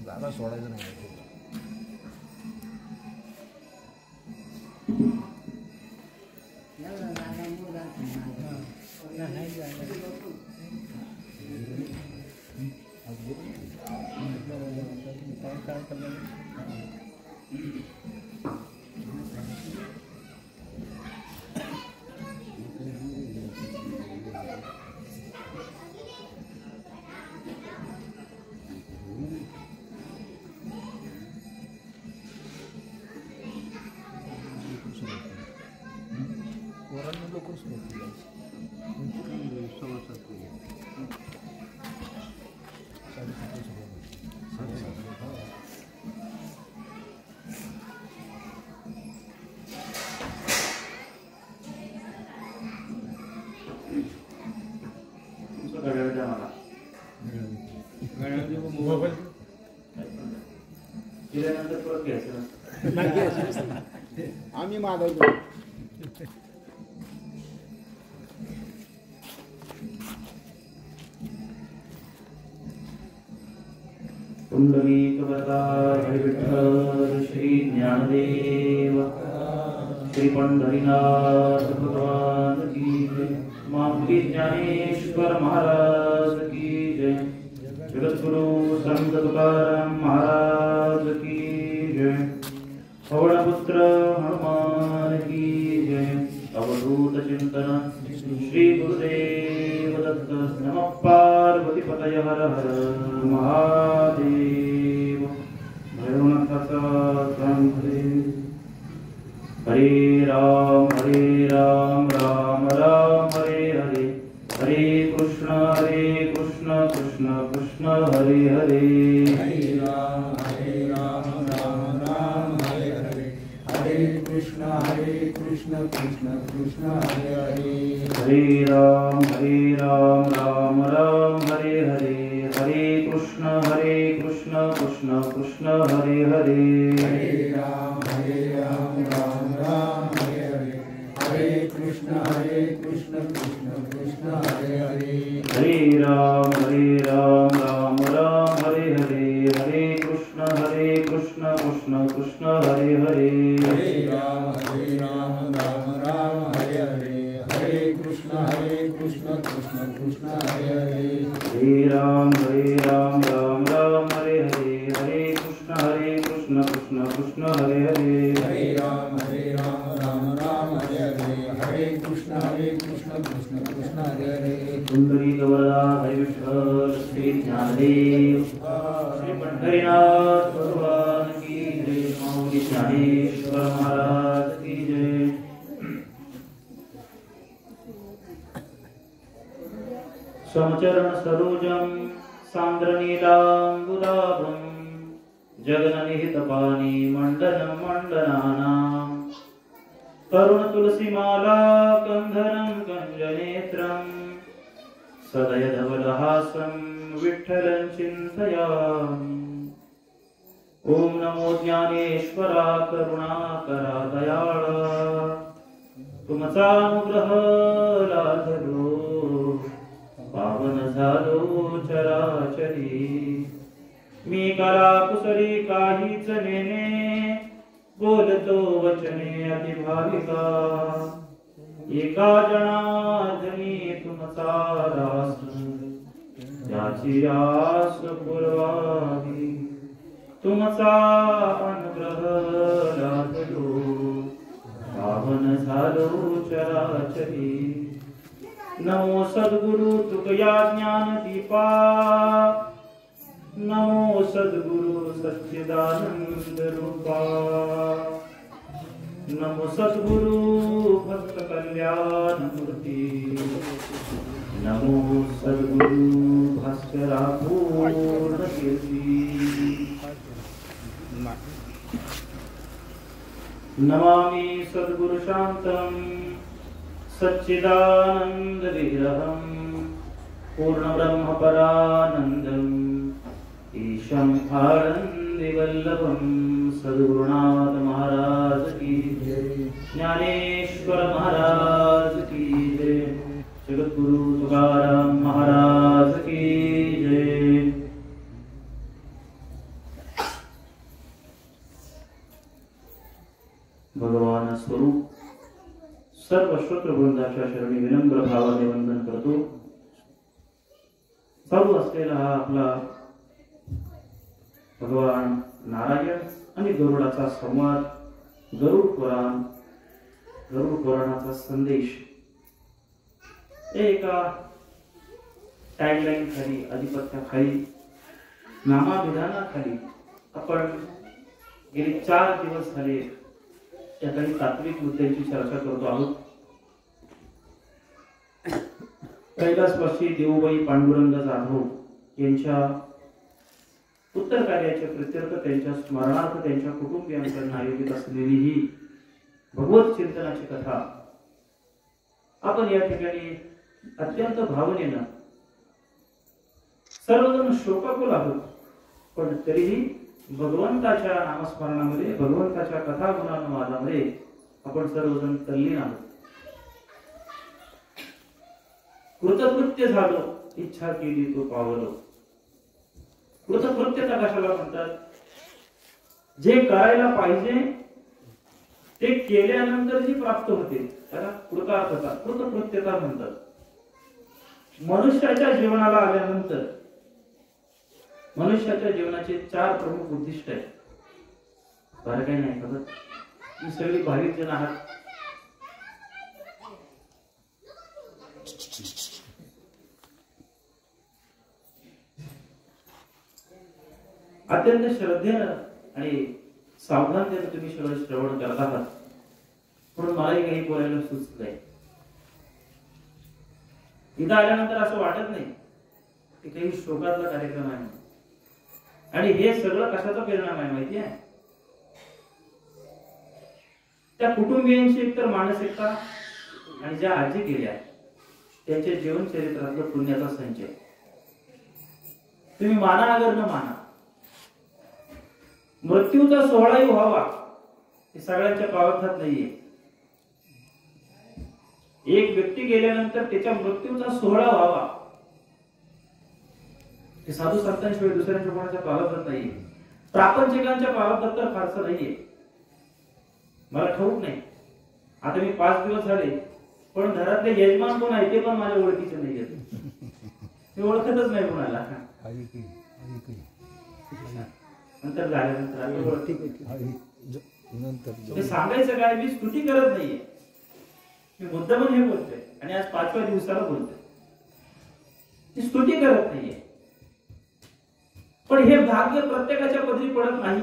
जागा सोडायचं नाही. आम्ही मागवतो. पुंडलीकवरदाय विठ्ठल श्री ज्ञानदेव श्री पंढरीनाथ भगवान की जय. माऊली ज्ञानेश्वर महाराज की जय. जगद्गुरु संत तुकाराम महाराज की जय. पवनपुत्र हनुमान की जय. अवधूत चिंतन श्री गुरुदेव दत्त. नमः पार्वती पतये हर हर महादेव. भैरवनाथाचा संघे. हरे राम राम राम हरे हरे. हरे कृष्ण कृष्ण कृष्ण हरे हरे. हरे राम राम राम हरे हरे. हरे कृष्ण कृष्ण कृष्ण हरे हरे. हरे राम राम राम हरे हरे. हरे कृष्ण कृष्ण कृष्ण हरे हरे. हरे राम राम राम हरे हरे. हरे कृष्ण कृष्ण कृष्ण हरे हरे. हरे राम राम राम हरे हरे. हरे कृष्ण कृष्ण कृष्ण हरे हरे. हरे राम राम हरे हरे. हरे कृष्ण कृष्ण कृष्ण हरे हरे. हरे राम राम राम हरे हरे. हरे कृष्ण कृष्ण कृष्ण हरे हरे. हरे राम राम हरे हरे. हरे कृष्ण कृष्ण कृष्ण हरे हरे. पुंडलीकवरदाय विठ्ठल श्री ज्ञानदेव श्री पंढरीनाथ भगवान की जय। माऊली ज्ञानेश्वर महाराज की जय। समचरण सरोजम सांद्र नीलांबुदाभं जगननिहित पानी मंडनं मंडनानां करुण तुलसी माला कंधरं कंजनेत्रं सदय धवलहासं विठ्ठलं चिंतयामि। ओम नमो ज्ञानेश्वरा करुणाकरा दयाळा तुमचा अनुग्रह लाभलो पावन झालो चराचरी। मी कला कुसरी काहीच नेने बोलतो वचने अतिभाविका एका जनार्दनी तुमचा दास त्याची आस पुरवावी। तुमचा अनुग्रह लाभलो पावन झालो चराचरी। नमो सद्गुरु तुकया ज्ञान दीपा नमो सद्गुरु सच्चिदानंद रूपा नमो सद्गुरु भक्त कल्याण मूर्ती नमो सद्गुरु भास्करा पूर्ण कीर्ती। नमामि सद्गुरु शांतं सच्चिदानंद विग्रहं पूर्ण ब्रह्म परानंदं ईशं आनंदी वल्लभं। सद्गुरुनाथ महाराज की जय। ज्ञानेश्वर महाराज की जय। जगद्गुरु तुकाराम महाराज की जय। भगवान स्वरूप सर्व श्रोत्र वृंदाच्या शरणी विनम्र भावाने वंदन करतो। चालू असलेला हा आपला भगवान नारायण आणि गरुडाचा संवाद, गरुड पुराणाचा संदेश एका टॅगलाईन खाली, आधिपत्याखाली, नामाभिधानाखाली आपण गेली 4 दिवस झाले या काही तात्विक मुद्द्यांची चर्चा करतो आहोत। कैलासवासी देवबाई पांडुरंग जाधव यांच्या उत्तर कार्याच्या प्रित्यर्थ, त्यांच्या स्मरणार्थ, त्यांच्या कुटुंबियांकडून आयोजित असलेली ही भगवत चिंतनाची कथा आपण या ठिकाणी अत्यंत भावनेनं, सर्वजण शोकाकुल आहोत, पण तरीही भगवंताच्या नामस्मरणामध्ये, भगवंताच्या कथा गुणानुवादामध्ये आपण सर्वजण तल्लीन आहोत। कृतकृत्य झालो, इच्छा केली तो पावलो। कृतकृत्यता कशाला म्हणतात? जे करायला पाहिजे ते केल्यानंतर जी प्राप्त होते त्याला कृतार्थता, कृतकृत्यता म्हणतात। मनुष्याच्या जीवनाला आल्यानंतर मनुष्याच्या जीवनाचे 4 प्रमुख उद्दिष्ट आहेत। बरं काही नाही बघत, ही सगळी भाविक जण आहात। अत्यंत श्रद्धेनं आणि सावधानतेनं तुम्ही सगळं श्रवण करत आहात, म्हणून मलाही काही बोलायला सुचलंय। इथं आल्यानंतर असं वाटत नाही की काही शोकातला कार्यक्रम आहे, आणि हे सगळं कशाचा परिणाम आहे माहिती आहे? त्या कुटुंबियांची एकतर मानसिकता आणि ज्या आजी गेल्या त्यांच्या जीवन चरित्रातलं पुण्याचा संचय। तुम्ही माना अगर न माना, मृत्यूचा सोहळाही व्हावा हे सगळ्यांच्या पावतात नाहीये। एक व्यक्ती गेल्यानंतर त्याच्या मृत्यूचा सोहळा व्हावा हे साधू संतांशिवाय दुसऱ्यांच्या कोणाच्या पावतात नाहीये। प्रापंचिकांच्या पावतात तर फारसं नाहीये। मला ठाऊक नाही, आता मी 5 दिवस झाले, पण घरातले यजमान कोण आहे ते पण माझ्या ओळखीचे नाहीये। मी ओळखतच नाही कोणाला। नंतर सांगायचं काय, मी स्तुती करत नाहीये, मी मुद्दामून हे बोलतोय, आणि आज 5व्या दिवसाला बोलतोय। मी स्तुती करत नाहीये, पण हे भाग्य प्रत्येकाच्या पदरी पडत नाही.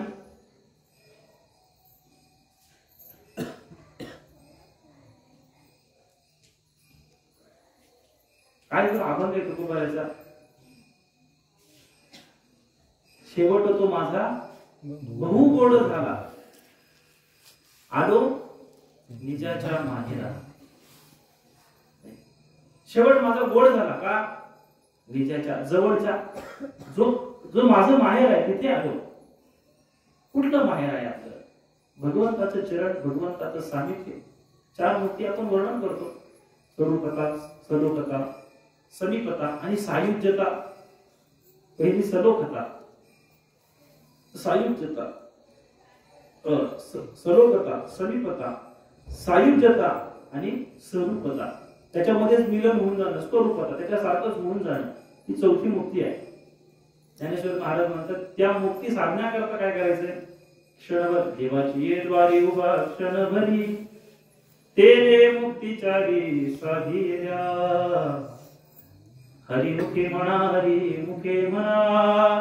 काय तो अभंग आहे तुकोबाराचा, शेवट तो माझा बहु गोड झाला, आलो निजाच्या माहेरा. शेवट माझा गोड झाला का, निजाच्या जवळच्या, जो जो माझं माहेर आहे तिथे आलो. कुठलं माहेर आहे आपलं? भगवंताचं चरण, भगवंताचं सानिध्य. चार मूर्ती आपण वर्णन करतो, स्वरूपता, सलोकता, समीपता आणि सायुज्यता. पहिली सलोकता, सायुज्यता, सलोकता, समीपता, सायुज्यता आणि स्वरूपता. त्याच्यामध्येच मिलन होऊन जाणं, स्वरूपता त्याच्यासारखंच होऊन जाणं, ही चौथी मुक्ती आहे. ज्ञानेश्वर महाराज म्हणतात त्या मुक्ती साधण्याकरता काय करायचंय? क्षणभर देवाची द्वारी उभा क्षणभरी, तेरे मुक्तीचारी साधिर्या. हरिमुखे म्हणा, हरिमुखे म्हणा,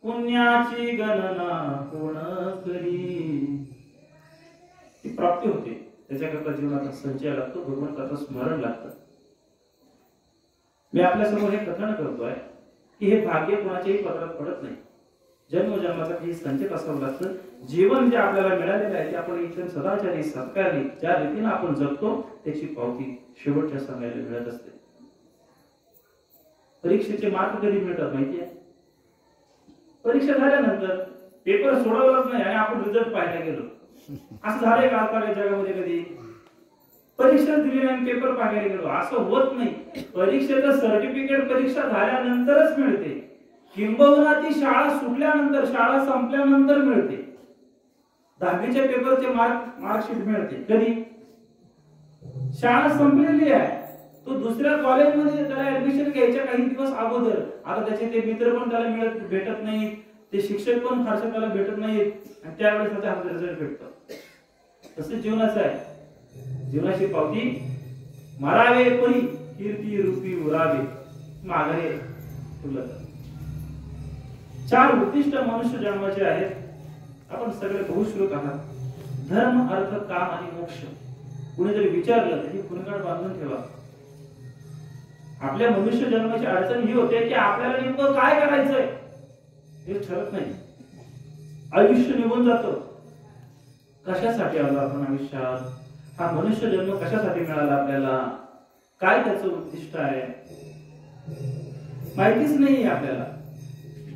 पुण्याची गणना कोण करी. ती प्राप्ती होते, त्याच्याकरता जीवनाचा संचय लागतो, भगवंताचं स्मरण लागतं. मी आपल्या समोर हे कथन करतोय की हे भाग्य कोणाच्याही पदरात पडत नाही. जन्मजन्माचा काही संचय असावं लागतं. जीवन जे आपल्याला मिळालेलं आहे ते आपण इथे सदाचारी सत्कारी ज्या रीतीने आपण जगतो त्याची पावती शेवटच्या समयाला मिळत असते. परीक्षेचे मार्क कधी मिळतात माहितीये? परीक्षा झाल्यानंतर पेपर सोडवलाच नाही आणि आपण रिझल्ट पाहायला गेलो. असं झालंय का आपल्या जगामध्ये कधी? परीक्षा दिली नाही पेपर पाहायला गेलो, असं होत नाही. परीक्षेचं सर्टिफिकेट परीक्षा झाल्यानंतरच मिळते, किंबहुना ती शाळा सुटल्यानंतर, शाळा संपल्यानंतर मिळते. 10वीच्या पेपरचे मार्कशीट मिळते कधी? शाळा संपलेली आहे, तो दुसऱ्या कॉलेजमध्ये त्याला ऍडमिशन घ्यायच्या काही दिवस अगोदर. आता त्याचे ते मित्र पण त्याला भेटत नाहीत, ते शिक्षक पण फारसे त्याला भेटत नाहीत, आणि त्यावेळेस त्याचा रिझल्ट भेटतो. तसं जीवनाचं आहे. जीवनाची पावती मारावे परी, कीर्ती रूपी उरावे माघारे फुलत. 4 उद्दिष्ट मनुष्य जन्माचे आहेत. आपण सगळे बहुश्रुत आहात. धर्म, अर्थ, काम आणि मोक्ष. कुणी जरी विचारलं तरी कुणीकडे बांधून ठेवा. आपल्या मनुष्य जन्माची अडचण ही होते की आपल्याला नेमकं काय करायचंय हे ठरत नाही. आयुष्य निघून जातं. कशासाठी आलो आपण आयुष्यात? हा मनुष्य जन्म कशासाठी मिळाला आपल्याला? काय त्याचं उद्दिष्ट आहे माहितीच नाही आपल्याला.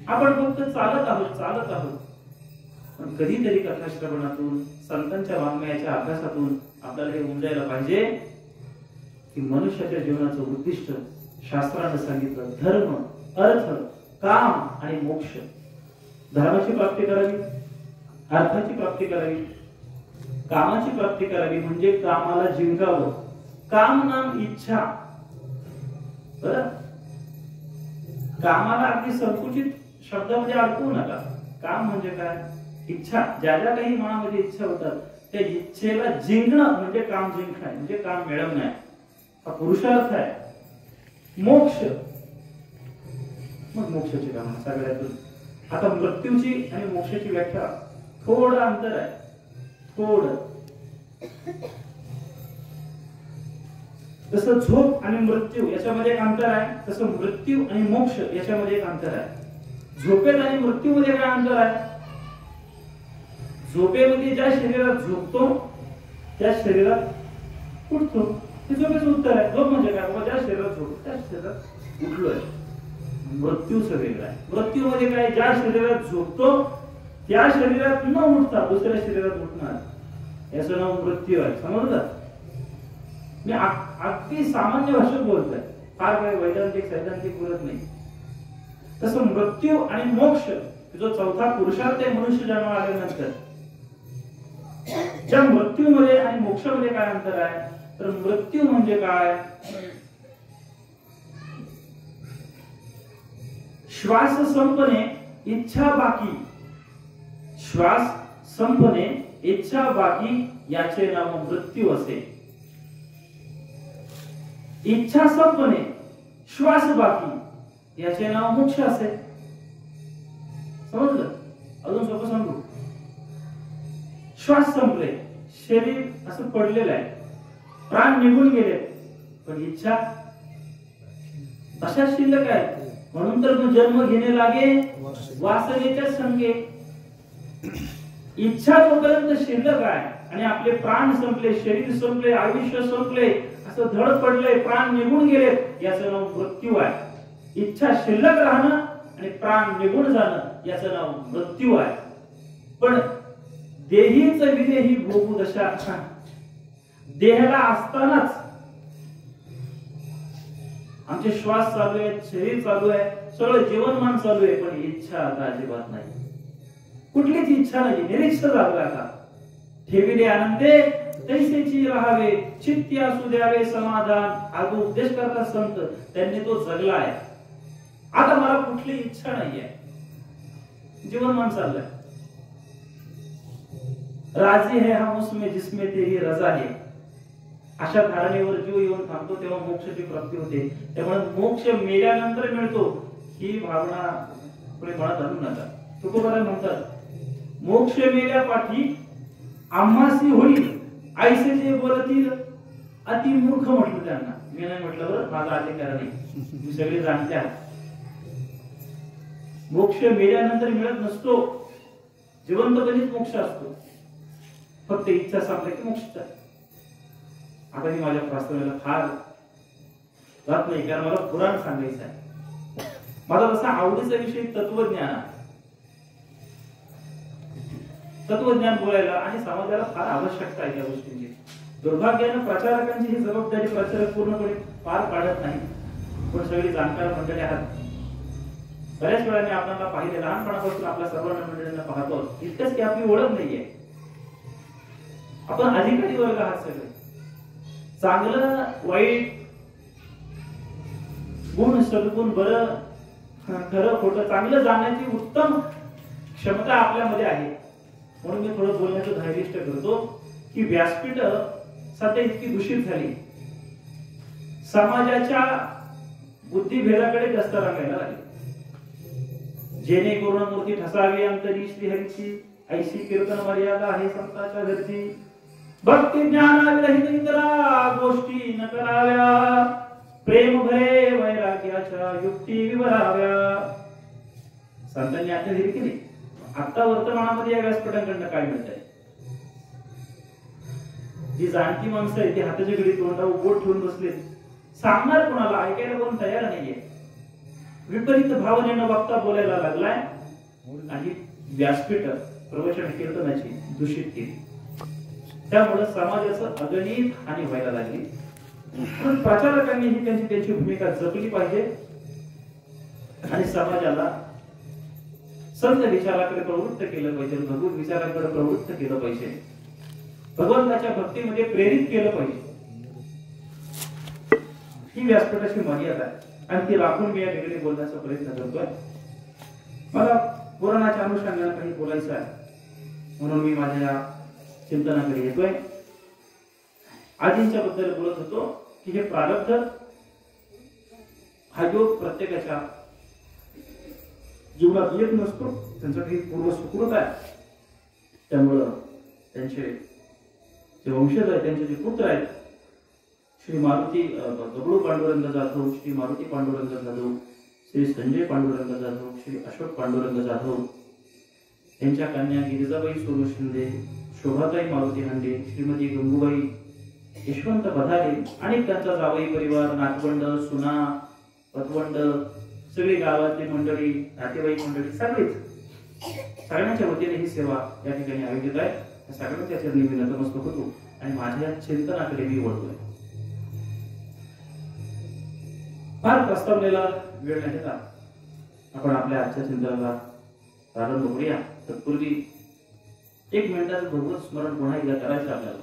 आपण फक्त चालत आहोत. पण कधीतरी कथाश्रवणातून, संतांच्या वाङ्मयाच्या अभ्यासातून आपल्याला हे उमजायला पाहिजे की मनुष्याच्या जीवनाचं उद्दिष्ट शास्त्राने सांगितलं. धर्म, अर्थ, काम आणि मोक्ष. धर्माची प्राप्ती करावी, अर्थाची प्राप्ती करावी, कामाची प्राप्ती करावी म्हणजे कामाला जिंकावं. काम नाम इच्छा. बरं, कामाला अगदी संकुचित शब्दामध्ये अडकवू नका. काम म्हणजे काय? इच्छा. ज्या ज्या काही मनामध्ये इच्छा होतात त्या इच्छेला जिंकणं म्हणजे काम जिंकणं, म्हणजे काम मिळवणं. हा पुरुषार्थ आहे. मोक्ष, मग मोक्षाची काम सगळ्यातून. आता मृत्यूची आणि मोक्षाची व्याख्या थोडं अंतर आहे, थोडं. जसं झोप आणि मृत्यू याच्यामध्ये एक अंतर आहे, तसं मृत्यू आणि मोक्ष याच्यामध्ये एक अंतर आहे. झोपेत आणि मृत्यूमध्ये काय अंतर आहे? झोपेमध्ये ज्या शरीरात झोपतो त्या शरीरात उठतो, हे झोपेचं उत्तर आहे. झोप म्हणजे काय? ज्या शरीरात झोपतो त्या शरीरात उठलोय. मृत्यूचं वेगळं आहे. मृत्यूमध्ये काय? ज्या शरीरात झोपतो त्या शरीरात न उठता दुसऱ्या शरीरात उठणार, याचं नाव मृत्यू आहे. समजलं? मी अगदी सामान्य भाषेत बोलतोय, फार काही वैदांतिक सैद्धांतिक बोलत नाही. तसं मृत्यू आणि मोक्ष जो चौथा पुरुषार्थ आहे मनुष्य जन्म आल्यानंतर, ज्या मृत्यूमध्ये आणि मोक्षामध्ये काय अंतर आहे? तर मृत्यू म्हणजे काय? श्वास संपणे, इच्छा बाकी. श्वास संपणे, इच्छा बाकी याचे नाव मृत्यू असे. इच्छा संपणे, श्वास बाकी याचे नाव मोक्ष असे. समजलं? अजून सोपं सांगू. श्वास संपले, शरीर असं पडलेलं आहे, प्राण निघून गेले, पण इच्छा तशाच शिल्लक आहे. म्हणून तर तू जन्म घेणे लागे वासनेच्या संगे. इच्छा तोपर्यंत शिल्लक आहे आणि आपले प्राण संपले, शरीर संपले, आयुष्य संपले, असं धड पडले, प्राण निघून गेले, याचं नाव मृत्यू आहे. इच्छा शिल्लक राहणं आणि प्राण निघून जाणं याचं नाव मृत्यू आहे. पण देहीच विदेही भोगू दशा. देहाला असतानाच आमचे श्वास चालू आहेत, शरीर चालू आहे, सगळं जीवनमान चालू आहे, पण इच्छा आता अजिबात नाही. कुठलीच इच्छा नाही, निरीक्षण झालं. आता ठेविले आनंदे तैसेची राहावे, चित्ती असू द्यावे समाधान. हा जो उपदेश करतात संत, त्यांनी तो जगला आहे. आता मला कुठली इच्छा नाहीये, जीवनमान चाललंय. राजी है हम उसमें जिसमें तेरी रजा है. अशा धारणेवर जीव येऊन थांबतो तेव्हा मोक्षाची प्राप्ती होते. त्यामुळे मोक्ष मेल्यानंतर मिळतो ही भावना पुढे मनात आणू नका. तुकोबाराय म्हणतात, मोक्ष मेल्या पाठी आम्हासी होईल ऐसे जे बोलतील अति मूर्ख म्हटलं त्यांना. मी नाही म्हटलं बरं, माझा अधिकार नाही, मी सगळे जाणते आहात. मोक्ष मेल्यानंतर मिळत नसतो, जिवंतपणीच मोक्ष असतो. फक्त इच्छा संपली की मोक्ष. आता मी माझ्या प्रास्ताविकेला फार जात नाही, कारण मला पुराण सांगायचं आहे. माझा तसा आवडीचा विषय तत्वज्ञान आहे. तत्वज्ञान बोलायला आणि समाजाला फार आवश्यकता आहे त्या गोष्टींची. दुर्भाग्यानं प्रचारकांची ही जबाबदारी प्रचारक पूर्णपणे पार पाडत नाही. पण सगळी जाणकार मंडळी आहात. बऱ्याच वेळा मी आपल्याला पाहिले, लहानपणापासून आपल्या सर्वांना मंडळींना पाहतो, इतकंच की आपली ओळख नाहीये. आपण अधिकारी वर्ग आहात सगळे. चांगलं वाईट, गुण सद्गुण, बरं खरं खोटं, चांगलं जाणण्याची उत्तम क्षमता आपल्यामध्ये आहे. म्हणून मी थोडं बोलण्याचं धैर्यष्ट करतो की व्यासपीठ सध्या इतकी दूषित झाली, समाजाच्या बुद्धिभेदाकडे जास्त रंगायला लागली. जेणेकरून मूर्ती ठसावी अंतरी श्रीहरीची, ऐशी कीर्तन मर्यादा आहे संतांच्या घरची. भक्ती ज्ञानाविरहित इतरा गोष्टी न कराव्या, प्रेम भरे वैराग्याच्या युक्ती विवराव्या. संतांनी आज्ञा दिली की नाही? आता वर्तमानामध्ये या व्यासपीठांकडनं काय मिळत आहे? जी जाणती माणसं आहेत ती हाताच्या घडी तोंडावर बोट ठेवून बसले, सांगणार कोणाला? ऐकायला कोण तयार नाहीये. विपरीत भावनेनं वक्ता बोलायला लागलाय आणि व्यासपीठ प्रवचन कीर्तनाची दूषित केली. त्यामुळे समाजाचं अगणित हानी व्हायला लागली. पण प्रचारकांनी ही त्यांची भूमिका जपली पाहिजे आणि समाजाला संत विचाराकडे प्रवृत्त केलं पाहिजे, भगवत विचाराकडे प्रवृत्त केलं पाहिजे, भगवंताच्या भक्तीमध्ये प्रेरित केलं पाहिजे. ही व्यासपीठाची मर्यादा आहे आणि ती राखून मी या ठिकाणी बोलण्याचा प्रयत्न करतोय. मला पुराणाच्या अनुषंगाने काही बोलायचं आहे, म्हणून मी माझ्या चिंतनाकडे येतोय. आजींच्या बद्दल बोलत होतो की हे प्रारब्ध हा योग प्रत्येकाच्या जीवनात येत नसतो, त्यांचं काही पूर्व सुकृत आहे. त्यामुळं त्यांचे जे वंशज आहेत, त्यांचे जे पुत्र आहेत, श्री मारुती दगडू पांडुरंग जाधव, श्री मारुती पांडुरंग जाधव, श्री संजय पांडुरंग जाधव, श्री अशोक पांडुरंग जाधव, त्यांच्या कन्या गिरिजाबाई सोनू शिंदे, शोभाताई मारुती हांडे, श्रीमती गंगूबाई यशवंत बधारे आणि त्यांचा जावई परिवार, नातवंड, सुना, पतवंड, सगळी गावातली मंडळी, नातेवाईक मंडळी, सगळ्यांच्या वतीने ही सेवा या ठिकाणी आयोजित आहे. त्या सगळ्यांच्या चरणी मी नतमस्तक होतो आणि माझ्या चिंतनाकडे मी वळतोय. फार प्रस्तावनेला वेळ नाही का आपण आपल्या आजच्या चिंतनाला प्रारंभ करूया. तत्पूर्वी 1 मिनिटाचं भगवत स्मरण पुन्हा एकदा करायचं आपल्याला.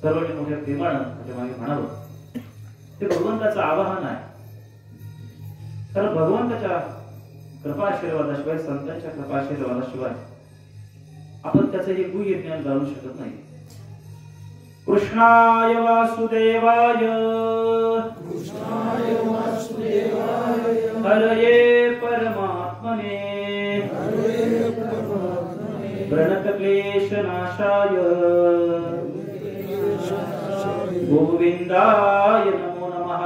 सर्वांनी मोठ्या प्रेमानं माझ्या मागे म्हणावं, ते भगवंताचं आवाहन आहे. कारण भगवंताच्या कृपा आशीर्वादाशिवाय, संतांच्या कृपा आशीर्वादाशिवाय आपण त्याचं हे गुह्य ज्ञान जाणू शकत नाही. कृष्णाय वासुदेवाय हरये परमात्मने प्रणतक्लेशनाशाय गोविंदाय नमो नमः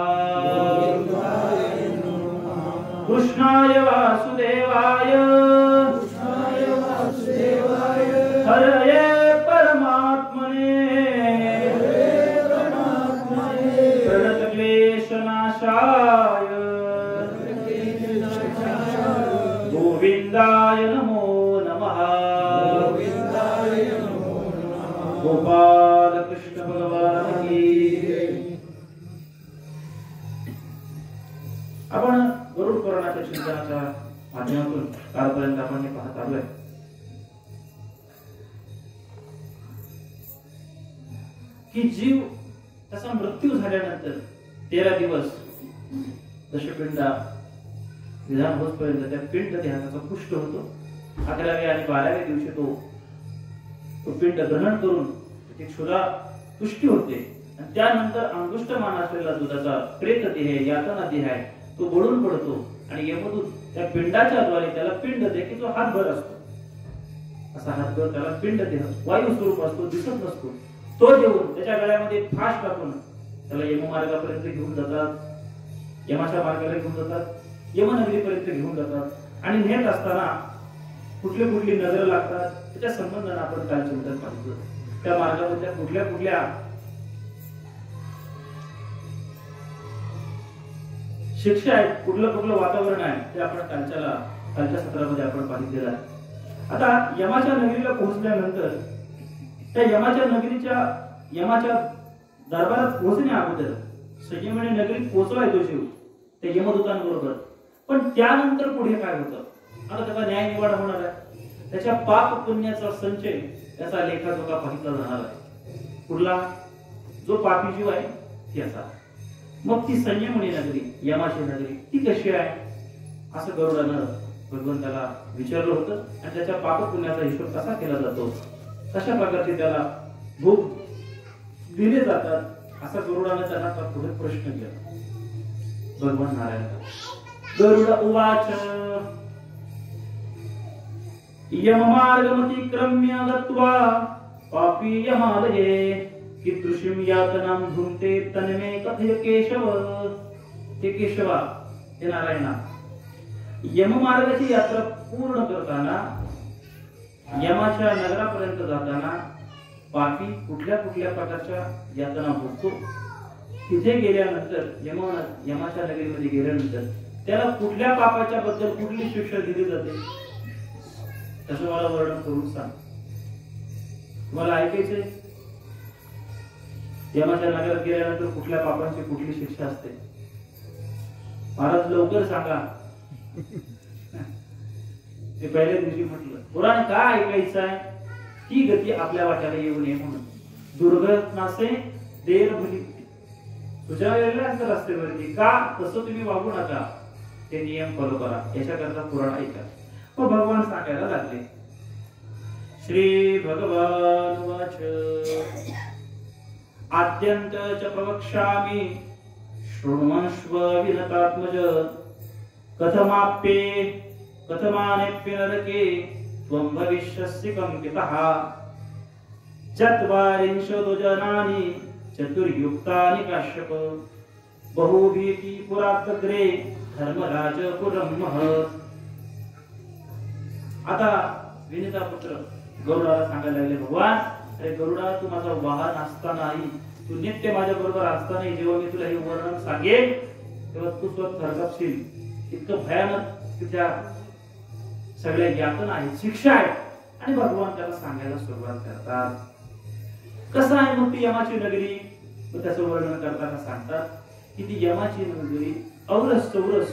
कृष्णाय वासुदेवाय हरये परमात्मने प्रणतक्लेशनाशाय गोविंदाय नमो नमः गोपाल कृष्ण भगवान की। आपण गरुड पुराणाच्या चिंतनाच्या माध्यमातून कालपर्यंत आपण हे पाहत आलोय की जीव त्याचा मृत्यू झाल्यानंतर 13 दिवस दशपिंडा विधान होतपर्यंत त्या पिंड देहाचा पुष्ट होतो। 11व्या आणि 12व्या दिवशी तो पिंड ग्रहण करून त्याची क्षुधा तुष्टी होते आणि त्यानंतर अंगुष्ठमान असलेला दुधाचा प्रेत देह यातना देह आहे तो गळून पडतो आणि यमदूत त्या पिंडाच्या द्वारे त्याला पिंड देह की जो हातभर असतो असा हातभर त्याला पिंड देह वायू स्वरूप असतो दिसत नसतो तो देऊन त्याच्या गळ्यामध्ये फास टाकून त्याला यममार्गापर्यंत घेऊन जातात यमाच्या मार्गाला घेऊन जातात यमनगरीपर्यंत घेऊन जातात आणि नेत असताना कुठले कुठली नजर लागतात त्याच्या संबंधाने आपण काल चिंतन पाहिलं त्या मार्गामधल्या कुठल्या कुठल्या शिक्षा आहेत कुठलं वातावरण आहे ते आपण कालच्या सत्रामध्ये आपण पाहिलेलं आहे। आता यमाच्या नगरीला पोहोचल्यानंतर त्या यमाच्या दरबारात पोहोचण्या अगोदर संयमने नगरीत पोहोचवाय तो जीव त्या यमदूतांबरोबर पण त्यानंतर पुढे काय होतं आता त्याचा न्याय निवाडा होणार आहे त्याच्या पाप पुण्याचा संचय त्याचा लेखाजोखा पाहिला जाणार आहे कुठला जो पापी जीव आहे त्याचा मग ती संयमनी नगरी यमाची नगरी ती कशी आहे असं गरुडानं भगवंताला विचारलं होतं आणि त्याच्या पाप पुण्याचा हिशोब कसा केला जातो कशा प्रकारचे त्याला भोग दिले जातात असा गरुडानं त्यांना पुढे प्रश्न केला भगवान नारायण गरुड उवाच यममार्गमतिक्रम्य गत्वा पापी यमालये कीदृशीं यातनां भुङ्क्ते तन्मे कथय केशव। ते केशवा हे नारायणा यममार्गाची यात्रा पूर्ण करताना यमाच्या नगरापर्यंत जाताना पापी कुठल्या कुठल्या प्रकारच्या यातना भोगतो तिथे गेल्यानंतर यमाच्या नगरीमध्ये गेल्यानंतर त्याला कुठल्या पापाच्या बद्दल कुठली शिक्षा दिली जाते तसं मला वर्णन करून सांग तुम्हाला ऐकायचंय यमाच्या नगरात गेल्यानंतर कुठल्या पापांची कुठली शिक्षा असते महाराज लवकर सांगा ते पहिल्या दिवशी म्हटलं पुराण काय ऐकायचं आहे ती गती आपल्या वाट्याला येऊ नये म्हणून दुर्घटनासे देर भली सुजावलेल्या असतात रस्त्यावरती का तसं तुम्ही वागू नका ते नियम फॉलो करा याच्याकरता पुराण ऐका मग भगवान सांगायला लागले श्री भगवान वाच आद्यंत च प्रवक्ष्यामि शृण्वन्स्व विनतात्मज कथमानेप्य नरके त्वं भविष्यसि कंपितः चत्वारिंशत् जनानि चतुर्युक्तानि काश्यप बहुभीति पुरातग्रे धर्मराज पुरं महत्। आता विनिता पुत्र गरुडाला सांगायला लागले भगवान अरे गरुडा तू माझा वाहन असतानाही तू नित्य माझ्या बरोबर असतानाही जेव्हा मी तुला हे वर्णन सांगेन तेव्हा तू स्वतः थरकापशील इतकं भयानक तुझ्या सगळ्या यातना आहेत शिक्षा आहे आणि भगवान त्याला सांगायला सुरुवात करतात कसं आहे मग ती यमाची नगरी त्याचं वर्णन करताना सांगतात की ती यमाची नगरी औरस चौरस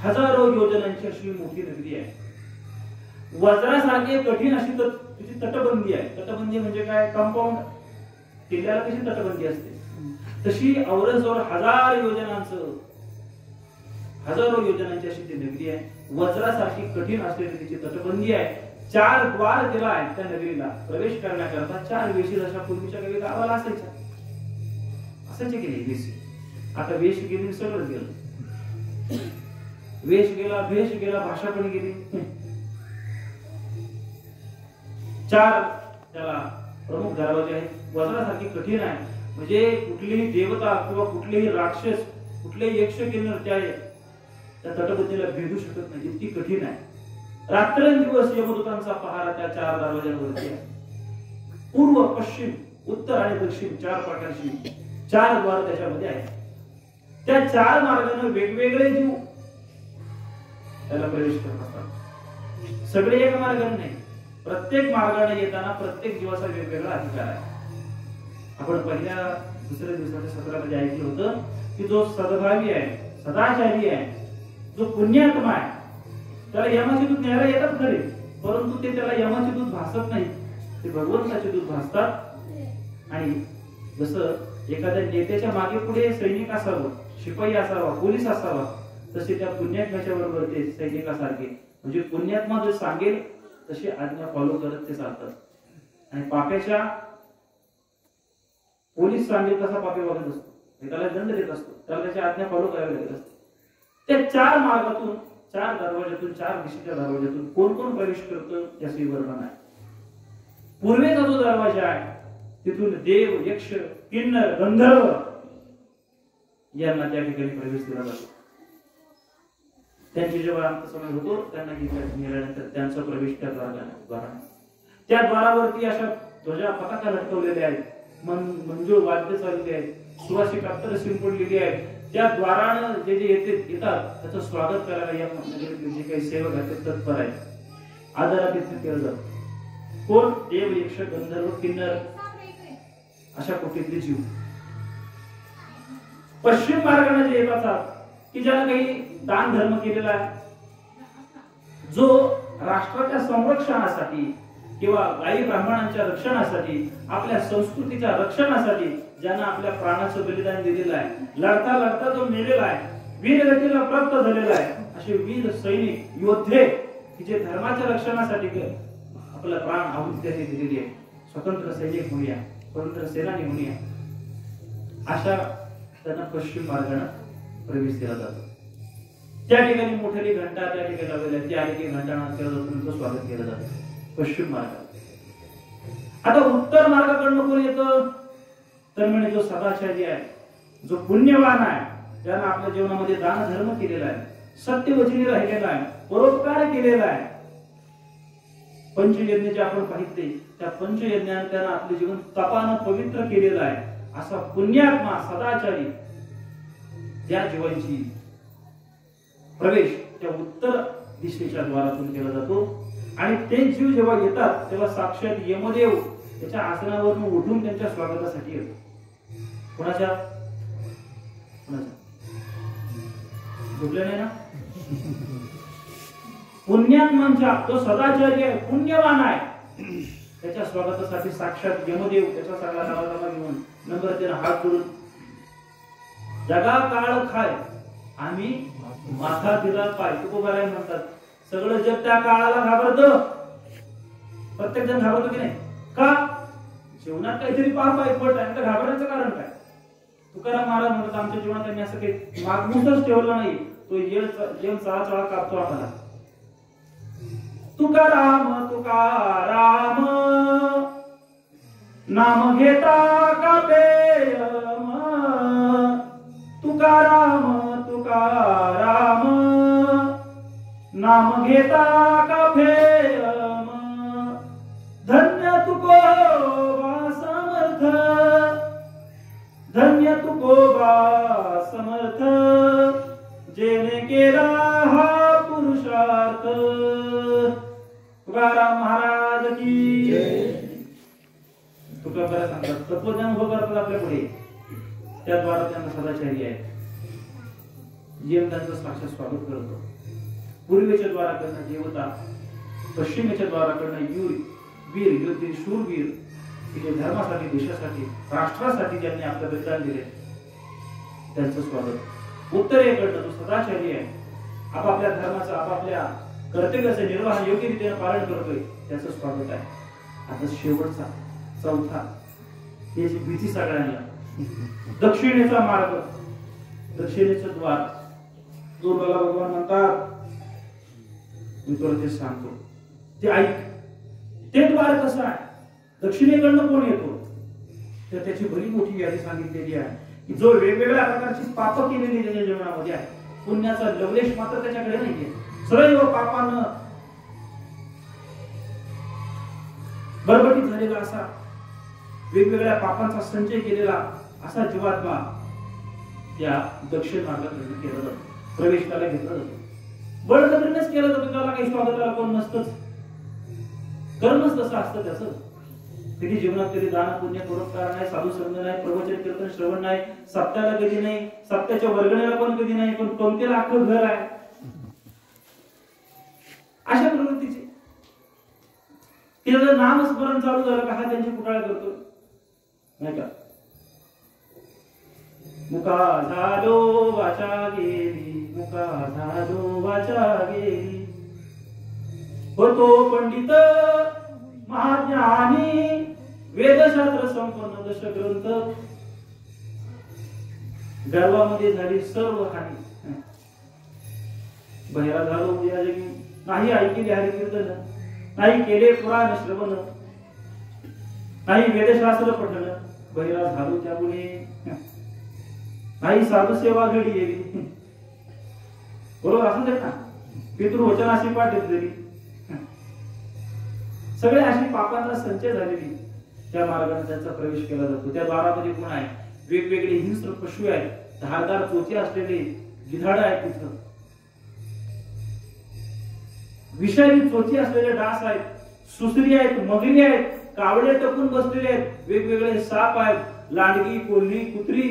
हजारो योजनांची अशी मोठी नगरी आहे वज्रासारखी कठीण अशी तिची तटबंदी आहे तटबंदी म्हणजे काय कंपाऊंड किल्ल्याला कशी तटबंदी असते तशी औरसजवळ हजारो योजनांची अशी ती नगरी आहे वज्रासारखी कठीण असलेली तिची तटबंदी आहे 4 द्वार तिला आहेत त्या नगरीला प्रवेश करण्याकरता 4 वेशी अशा पूर्वीच्या काही गावाला असायच्या असायचे की नाही वेशी आता वेश गेली सगळंच गेलं वेश गेला, भेष गेला, भाषा पण गेली. 4 त्याला प्रमुख दरवाजे आहेत. वज्रासारखी कठीण आहे. म्हणजे कुठलीही देवता किंवा कुठलेही राक्षस, कुठलेही यक्ष किन्नर त्या तटबंदीला भेदू शकत नाही, इतकी कठीण आहे. रात्रंदिवस यमदूतांचा पहारा त्या 4 दरवाज्यांवरती आहे. पूर्व, पश्चिम, उत्तर आणि दक्षिण 4 प्रकारची 4 द्वार त्याच्यामध्ये आहेत. त्या 4 मार्गाने वेगवेगळे जीव त्याला प्रवेश करत असतात. सगळे एक मार्गाने नाही, प्रत्येक मार्गाने येताना प्रत्येक जीवाचा वेगवेगळा अधिकार आहे. आपण पहिल्या दुसऱ्या दिवसाच्या सत्रामध्ये ऐकलं होतं की जो सद्भावी आहे, सदाचारी आहे, जो पुण्यात्मा आहे, त्याला यमाचे दूत न्यायला येतात खरे, परंतु ते त्याला यमाचे दूत भासत नाही, ते भगवंताचे दूत भासतात. आणि जसं एखाद्या नेत्याच्या मागे पुढे सैनिक असावं, शिपाई असावा, पोलीस असावा, तसे त्या पुण्यात्म्याच्या बरोबर ते सैनिकासारखे, म्हणजे पुण्यात्मा जो सांगेल तशी आज्ञा फॉलो करत ते चालतात. आणि पाप्याच्या पोलीस सांगेल तसा पापी वागत असतो, त्याला दंड देत असतो, त्याला त्याची आज्ञा फॉलो करावी लागत असते. त्या 4 मार्गातून, 4 दरवाज्यातून, 4 दिशेच्या दरवाज्यातून कोण कोण प्रवेश करतं याचे वर्णन आहे. पूर्वेचा जो दरवाजा आहे तिथून देव, यक्ष, किन्नर, गंधर्व यांना त्या ठिकाणी प्रवेश दिला जातो. त्यांची जेव्हा अंत समय होतो त्यांना गेल्यानंतर त्यांचा प्रवेश त्या द्वाराने. त्या द्वारावरती अशा ध्वजा, पताका लटकवलेल्या आहेत, मंजूळ वाद्य चाललेली आहेत, सुवासिक अत्तर शिंपडलेली आहेत. त्या द्वारानं जे येतात त्याचं स्वागत करायला या नगरीतले जे काही सेवक आहेत तत्पर आहेत. आदरातिथ्य केलं जातं. कोण? देव, यक्ष, गंधर्व, किन्नर अशा कोटीतले जीव. पश्चिम मार्गाने जे येतात की ज्याला काही दान धर्म केलेला आहे, जो राष्ट्राच्या संरक्षणासाठी किंवा गायी ब्राह्मणांच्या रक्षणासाठी, आपल्या संस्कृतीच्या रक्षणासाठी ज्यानं आपल्या प्राणाचं बलिदान दिलेलं आहे, लढता लढता जो मेलेला आहे, वीरगतीला प्राप्त झालेला आहे, असे वीर सैनिक, योद्धे की जे धर्माच्या रक्षणासाठी आपला प्राण आहुती त्यांनी दिलेली आहे. स्वतंत्र सैनिक म्हणूया, स्वतंत्र सेनानी म्हणूया, अशा त्यांना पश्चिम मार्गाने प्रवेश दिला जातो. त्या ठिकाणी मोठ्याली घंटा त्या ठिकाणी लावलेल्या, त्या ठिकाणी घंटानाद केला जातो, तुमचं स्वागत केलं जातं पश्चिम मार्ग. आता उत्तर मार्गाकडनं कोण येतं तर म्हणजे जो सदाचारी आहे, जो पुण्यवान आहे, ज्यानं आपल्या जीवनामध्ये दान धर्म केलेला आहे, सत्यवचनी राहिलेला आहे, परोपकार केलेला आहे. पंचयज्ञ जे आपण पाहिजे त्या पंचयज्ञाने त्यानं आपले जीवन तपानं पवित्र केलेलं आहे. असा पुण्यात्मा, सदाचारी त्या जीवांची प्रवेश त्या उत्तर दिशेच्या द्वारातून केला जातो. आणि ते जीव जेव्हा येतात तेव्हा साक्षात यमदेव त्याच्या आसनावरून उठून त्यांच्या स्वागतासाठी येतो. कोणाच्या झोपले नाही ना? पुण्यात्मांच्या, जो सदाचारी आहे, पुण्यवान आहे, त्याच्या स्वागतासाठी साक्षात यमदेव त्याच्या सगळ्या नावाला घेऊन नम्रतेने हात जोडून, जगा काळ खाय आम्ही माथा दिला पाय, तुकोबाराय म्हणतात. सगळं जग त्या काळाला घाबरतं, प्रत्येक जण घाबरतो की नाही? का? जीवनात काहीतरी पाप आहे, पट आहे, तर घाबरण्याचं कारण काय? तुकाराम महाराज म्हणतात आमच्या जीवनात त्यांनी असं काही मागमूसच ठेवलं नाही, तो येल चळा कापतो आम्हाला. तुकाराम तुकाराम नाम घेता कापे यम, तुकाराम तुकाराम नाम घेता कापे यम, धन्य तुकोबा समर्थ, धन्य तुकोबा समर्थ, जेने केला हा पुरुषार्थ. तुकाराम महाराज की जय. तुकाराम सांगतात तत्वज्ञान उभं करतात आपल्या पुढे, त्याद्वारा त्यांना सदाचारी आहे, जीवन त्यांचं साक्षात स्वागत करतो. पूर्वेच्या द्वाराकडनं देवता, पश्चिमेच्या द्वाराकडनं वीर योद्धे, शूरवीर की जे धर्मासाठी, देशासाठी, राष्ट्रासाठी ज्यांनी आपलं बलिदान दिले त्यांचं स्वागत. उत्तरेकडनं जो सदाचारी आहे, आपापल्या धर्माचं, आपापल्या कर्तव्याचं निर्वाह योग्य रीतीने पालन करतोय त्याचं स्वागत आहे. आता शेवटचा चौथा, याची भीती सगळ्यांना, दक्षिणेचा मार्ग, दक्षिणेचं द्वार. दुर्गाला भगवान म्हणतात, मी तुला ते सांगतो, ते ऐक. ते द्वार कसं आहे, दक्षिणेकडनं कोण येतो, तर त्याची भली मोठी यादी सांगितलेली आहे की जो वेगवेगळ्या प्रकारची पाप केलेली त्याच्या जीवनामध्ये आहे, पुण्याचा लवलेश मात्र त्याच्याकडे नाहीये. सर्व पापानं बरबटीत झालेला असा, वेगवेगळ्या पापांचा संचय केलेला असा जीवात्मा त्या दक्षिण मार्गाकडे केला जातो, प्रवेश करायला घेतला जातो. बळजबरीनेच केलं जातं, त्याला काही स्वागताला कोण नसतंच, कर्मच तसं असतं त्याचं. कधी जीवनात कधी दान पुण्य परोपकार नाही, साधू संग नाही, प्रवचन कीर्तन श्रवण नाही, सप्त्याला कधी नाही, सप्त्याच्या वर्गणीला पण कधी नाही, पण पंक्तीला अख्खं घर आहे. अशा प्रवृत्तीचे तिचं नामस्मरण चालू झालं का हा त्यांची कुटाळा करतो नाही का. मुका झालो वाचा गेली, मुका झालो वाचा गेली, होतो पंडित महाज्ञानी, वेदशास्त्र संपन्न दशग्रंथ, गर्वामध्ये झाली सर्व हानी. बहिरा झालो या जगी, नाही ऐकले हरिकीर्तन, नाही केले पुराण श्रवण, नाही वेदशास्त्र पठण, बहिरा झालो त्यामुळे नाही साधू सेवा घडी येवी. बरोबर असंच आहे ना, पितृवचनाशी पाठ घेतलेली, सगळे अशी पापांचा संचय झालेली त्या मार्गाने त्यांचा प्रवेश केला जातो. त्या द्वारामध्ये कोण आहे, वेगवेगळे हिंस्र पशु आहेत, धारदार चोचे असलेले गिधाड आहेत, तिथं विषारी चोची असलेले डास आहेत, सुसरी आहेत, मगरी आहेत, कावळे टपून बसलेले आहेत, वेगवेगळे साप आहेत, लांडगी, कोल्ही, कुत्री,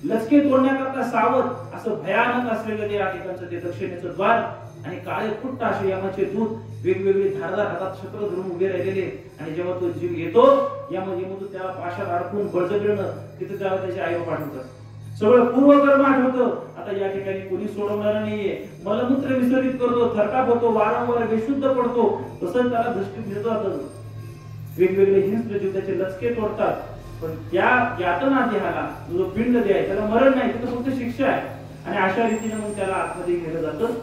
लचके तोडण्याकरता सावध, असं भयानक असलेलं ते या ठिकाणचं ते दक्षिणेचं द्वार. आणि काळे फुट्ट असे यमाचे दूत वेगवेगळे धारदार हातात छत्र धरून उभे राहिलेले. आणि जेव्हा तो जीव येतो यमदूत त्याला पाशात अडकून बळजबरीनं तिथे त्याला त्याचे आई पाठवतात. सगळं पूर्वकर्म आठवतं. आता या ठिकाणी कोणी सोडवणार नाहीये, मलमूत्र विसर्जित करतो, थरकाप होतो, वारंवार बेशुद्ध पडतो, तसंच त्याला दृष्टी देतात. वेगवेगळे हिंस्र जीव त्याचे लचके तोडतात. पण त्या यातना देहाला जो पिंड द्याय त्याला मरण नाही, तिथं फक्त शिक्षा आहे. आणि अशा रीतीने मग त्याला आतमध्ये गेलं जातं,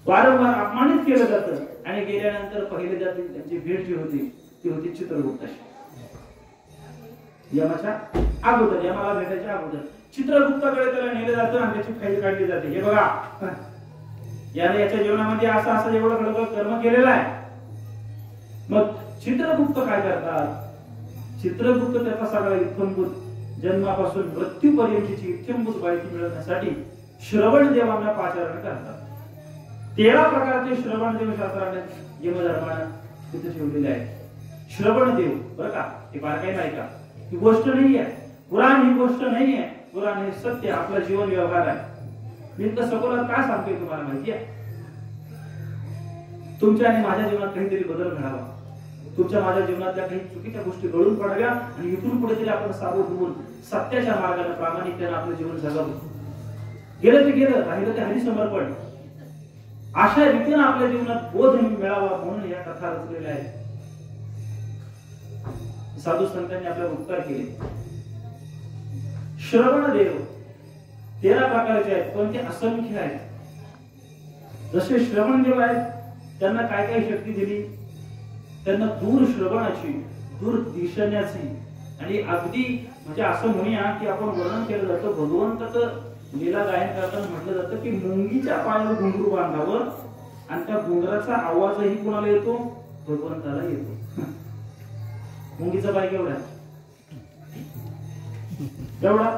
वारंवार अपमानित केलं जातं. आणि गेल्यानंतर पहिले जाती त्यांची भेट जी होती ती होती चित्रगुप्ताशी. यमाच्या अगोदर, यमाला भेटायच्या अगोदर चित्रगुप्ताकडे त्याला नेलं जातं आणि त्याची फाईल काढली जाते. हे बघा, याने याच्या जीवनामध्ये असं असं एवढं खडक कर्म केलेलं आहे. मग चित्रगुप्त काय करतात, चित्रगुप्त त्याचा सगळा इत्थंभूत जन्मापासून मृत्यूपर्यंतची इत्थंभूत माहिती मिळवण्यासाठी श्रवण देवांना पाचारण करतात. 13 प्रकारचे श्रवण देव शास्त्राने यमधर्माने तिथे ठेवलेले आहेत. श्रवण देव बरं का, हे फार काही नाही का, ही गोष्ट नाही आहे, पुराण ही गोष्ट नाही आहे, पुराण हे सत्य आपला जीवन व्यवहार आहे. मी तर सखोलात काय सांगतोय तुम्हाला माहिती आहे, तुमच्या आणि माझ्या जीवनात काहीतरी बदल घडावा, तुमच्या माझ्या जीवनातल्या काही चुकीच्या गोष्टी गळून पडाव्या आणि इथून पुढे तरी आपण सावध होऊन सत्याच्या मार्गाने प्रामाणिकतेने आपलं जीवन जगावं. गेलं ते गेलं, राहिलं ते हरिसमर्पण. अशा रीतीने आपल्या जीवनात बोध मिळावा म्हणून या कथा रचलेल्या आहेत. साधू संतांनी आपल्याला उपकार केले. श्रवण देव 13 प्रकारचे आहेत, पण ते असंख्य आहेत. जसे श्रवण देव आहेत त्यांना काय काय शक्ती दिली, त्यांना दूर श्रवणाची, दूर दिसण्याची, आणि अगदी म्हणजे असं म्हणूया की आपण वर्णन केलं जातं भगवंताचं लीला गायन करताना म्हटलं जातं की मुंगीच्या पायावर घुंगरू बांधावं आणि त्या घुंगराचा आवाजही कोणाला येतो, भगवंताला येतो. मुंगीचा पाय केवढा एवढा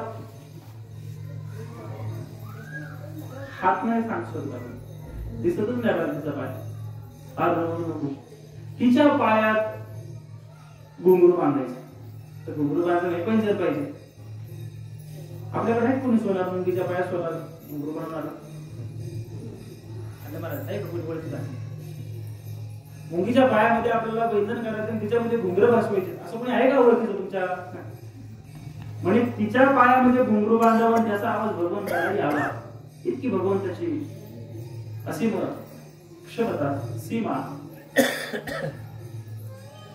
हात नाही सांगतो, दिसतच नाही तिचा पाय. तिच्या पायात घुंगरू बांधायचं, तर घुंगरू बांधायचं नाही पैंजर पाहिजे. आपल्याकडे आहे कोणी सोनार मुंगीच्या पायात सोनार घुंगरू बनवणार, मुंगीच्या पायामध्ये आपल्याला वैधन करायचं आणि तिच्यामध्ये घुंगर बसवायचे, असं कोणी आहे का ओळखीचं तुमच्या? म्हणजे तिच्या पायामध्ये घुंगरू बांधावं आणि त्याचा आवाज भगवंताला यावा, इतकी भगवंताची असीम क्षमता, सीमा.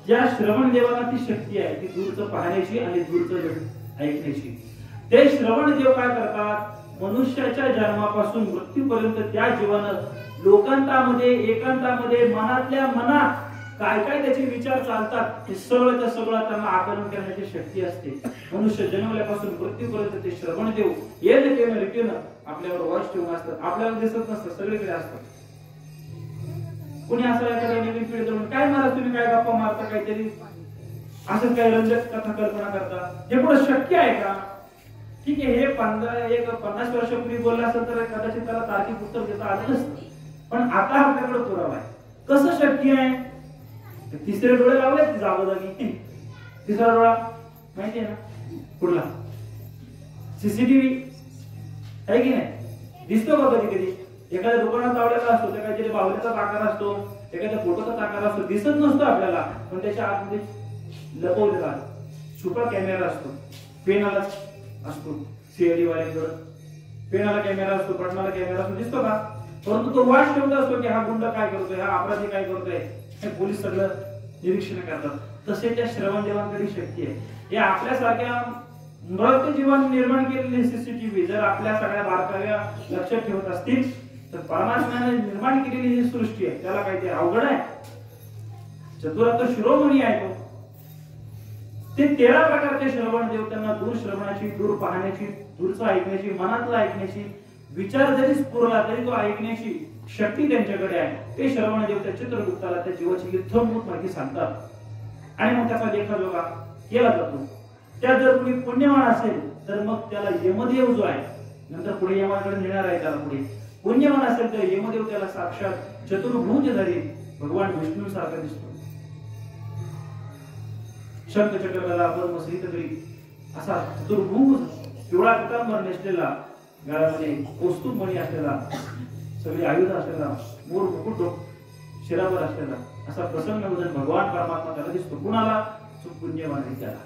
ज्या श्रवण देवाला ती शक्ती आहे ती दूरचं पाहण्याची आणि दूरचं ऐकण्याची. ते श्रवण देव काय करतात, मनुष्याच्या जन्मापासून मृत्यूपर्यंत त्या जीवानं लोकांतामध्ये एकांतामध्ये मनातल्या मनात काय काय त्याचे विचार चालतात हे सगळं त्यांना आकलन करण्याची शक्ती असते. मनुष्य जन्मल्यापासून मृत्यूपर्यंत ते श्रवण देऊ येणं केलं रिटेनं आपल्यावर वश ठेवून असतं. आपल्याला दिसत नसतं, सगळीकडे असतं. कुणी असं एखाद्या नवीन पिढी जाऊन काय महाराज तुम्ही काय गप्पा मारता, काहीतरी असं काही रंजक कथा कल्पना करता, हे पुढे शक्य आहे का? ठीक आहे, हे 50 वर्षापूर्वी बोलला असेल तर कदाचित त्याला तार्किक उत्तर देता आलं नसतं. पण आता आपल्याकडे पुरावा आहे. कसं शक्य आहे? तिसरे डोळे लावले जागोजागी. तिसरा डोळा माहिती आहे ना कुठला? सीसीटीव्ही आहे की नाही? दिसतो का कधी कधी? एखाद्या दुकानात लावलेला असतो, त्या काहीतरी बाहुल्याचा आकार असतो, एखाद्या फोटोचा आकार असतो, दिसत नसतो आपल्याला, पण त्याच्या आतमध्ये लपवलेला छुपा कॅमेरा असतो. पेनाला असतो, सीआयडी वाल्यांकडे पेनाला कॅमेरा असतो, बटनाला कॅमेरा असतो, दिसतो का? परंतु तो वाच ठेवत असतो की हा गुंड काय करतोय, हा अपराधी काय करतोय, हे पोलीस सगळं निरीक्षण करतात. तसे त्या श्रवण देवांकडे शक्ती आहे. हे आपल्यासारख्या मृत जीवन निर्माण केलेले सीसीटीव्ही जर आपल्या सगळ्या बारकाव्या लक्षात ठेवत असतील तर परमात्म्याने निर्माण केलेली ही सृष्टी आहे त्याला काही ते अवघड आहे? चतुरार्थ शिरोमणी आहे तो. ते 13 प्रकारचे श्रवण देव त्यांना दूर श्रवणाची, दूर पाहण्याची, दूरचं ऐकण्याची, मनातलं ऐकण्याची, विचार जरी स्फुरला तरी तो ऐकण्याची शक्ती त्यांच्याकडे आहे. ते श्रवण देव त्या चित्रगुप्ताला त्या जीवाची इत्थंभूत माहिती सांगतात आणि मग त्याचा लेखाजोखा केला जातो. त्या जर कुणी पुण्यवान असेल तर मग त्याला यमदेव जो आहे, नंतर पुढे यमाकडे नेणार आहे त्याला, पुढे पुण्यवान असेल तर यमदेव त्याला साक्षात चतुर्भुजधारी भगवान विष्णू सारखा दिसतो. शंख चक्र गदा पद्म श्रीतगरी असा चतुर्भुज पिवळा पितांबर नेसलेला, गळ्यामध्ये कौस्तुभ मणी असलेला, सगळी आयुध असलेला, मोर मुकुट शिरावर असलेला असा प्रसन्न वदन भगवान परमात्मा त्याला दिसतो. कुणाला? पुण्यवान आहे त्याला.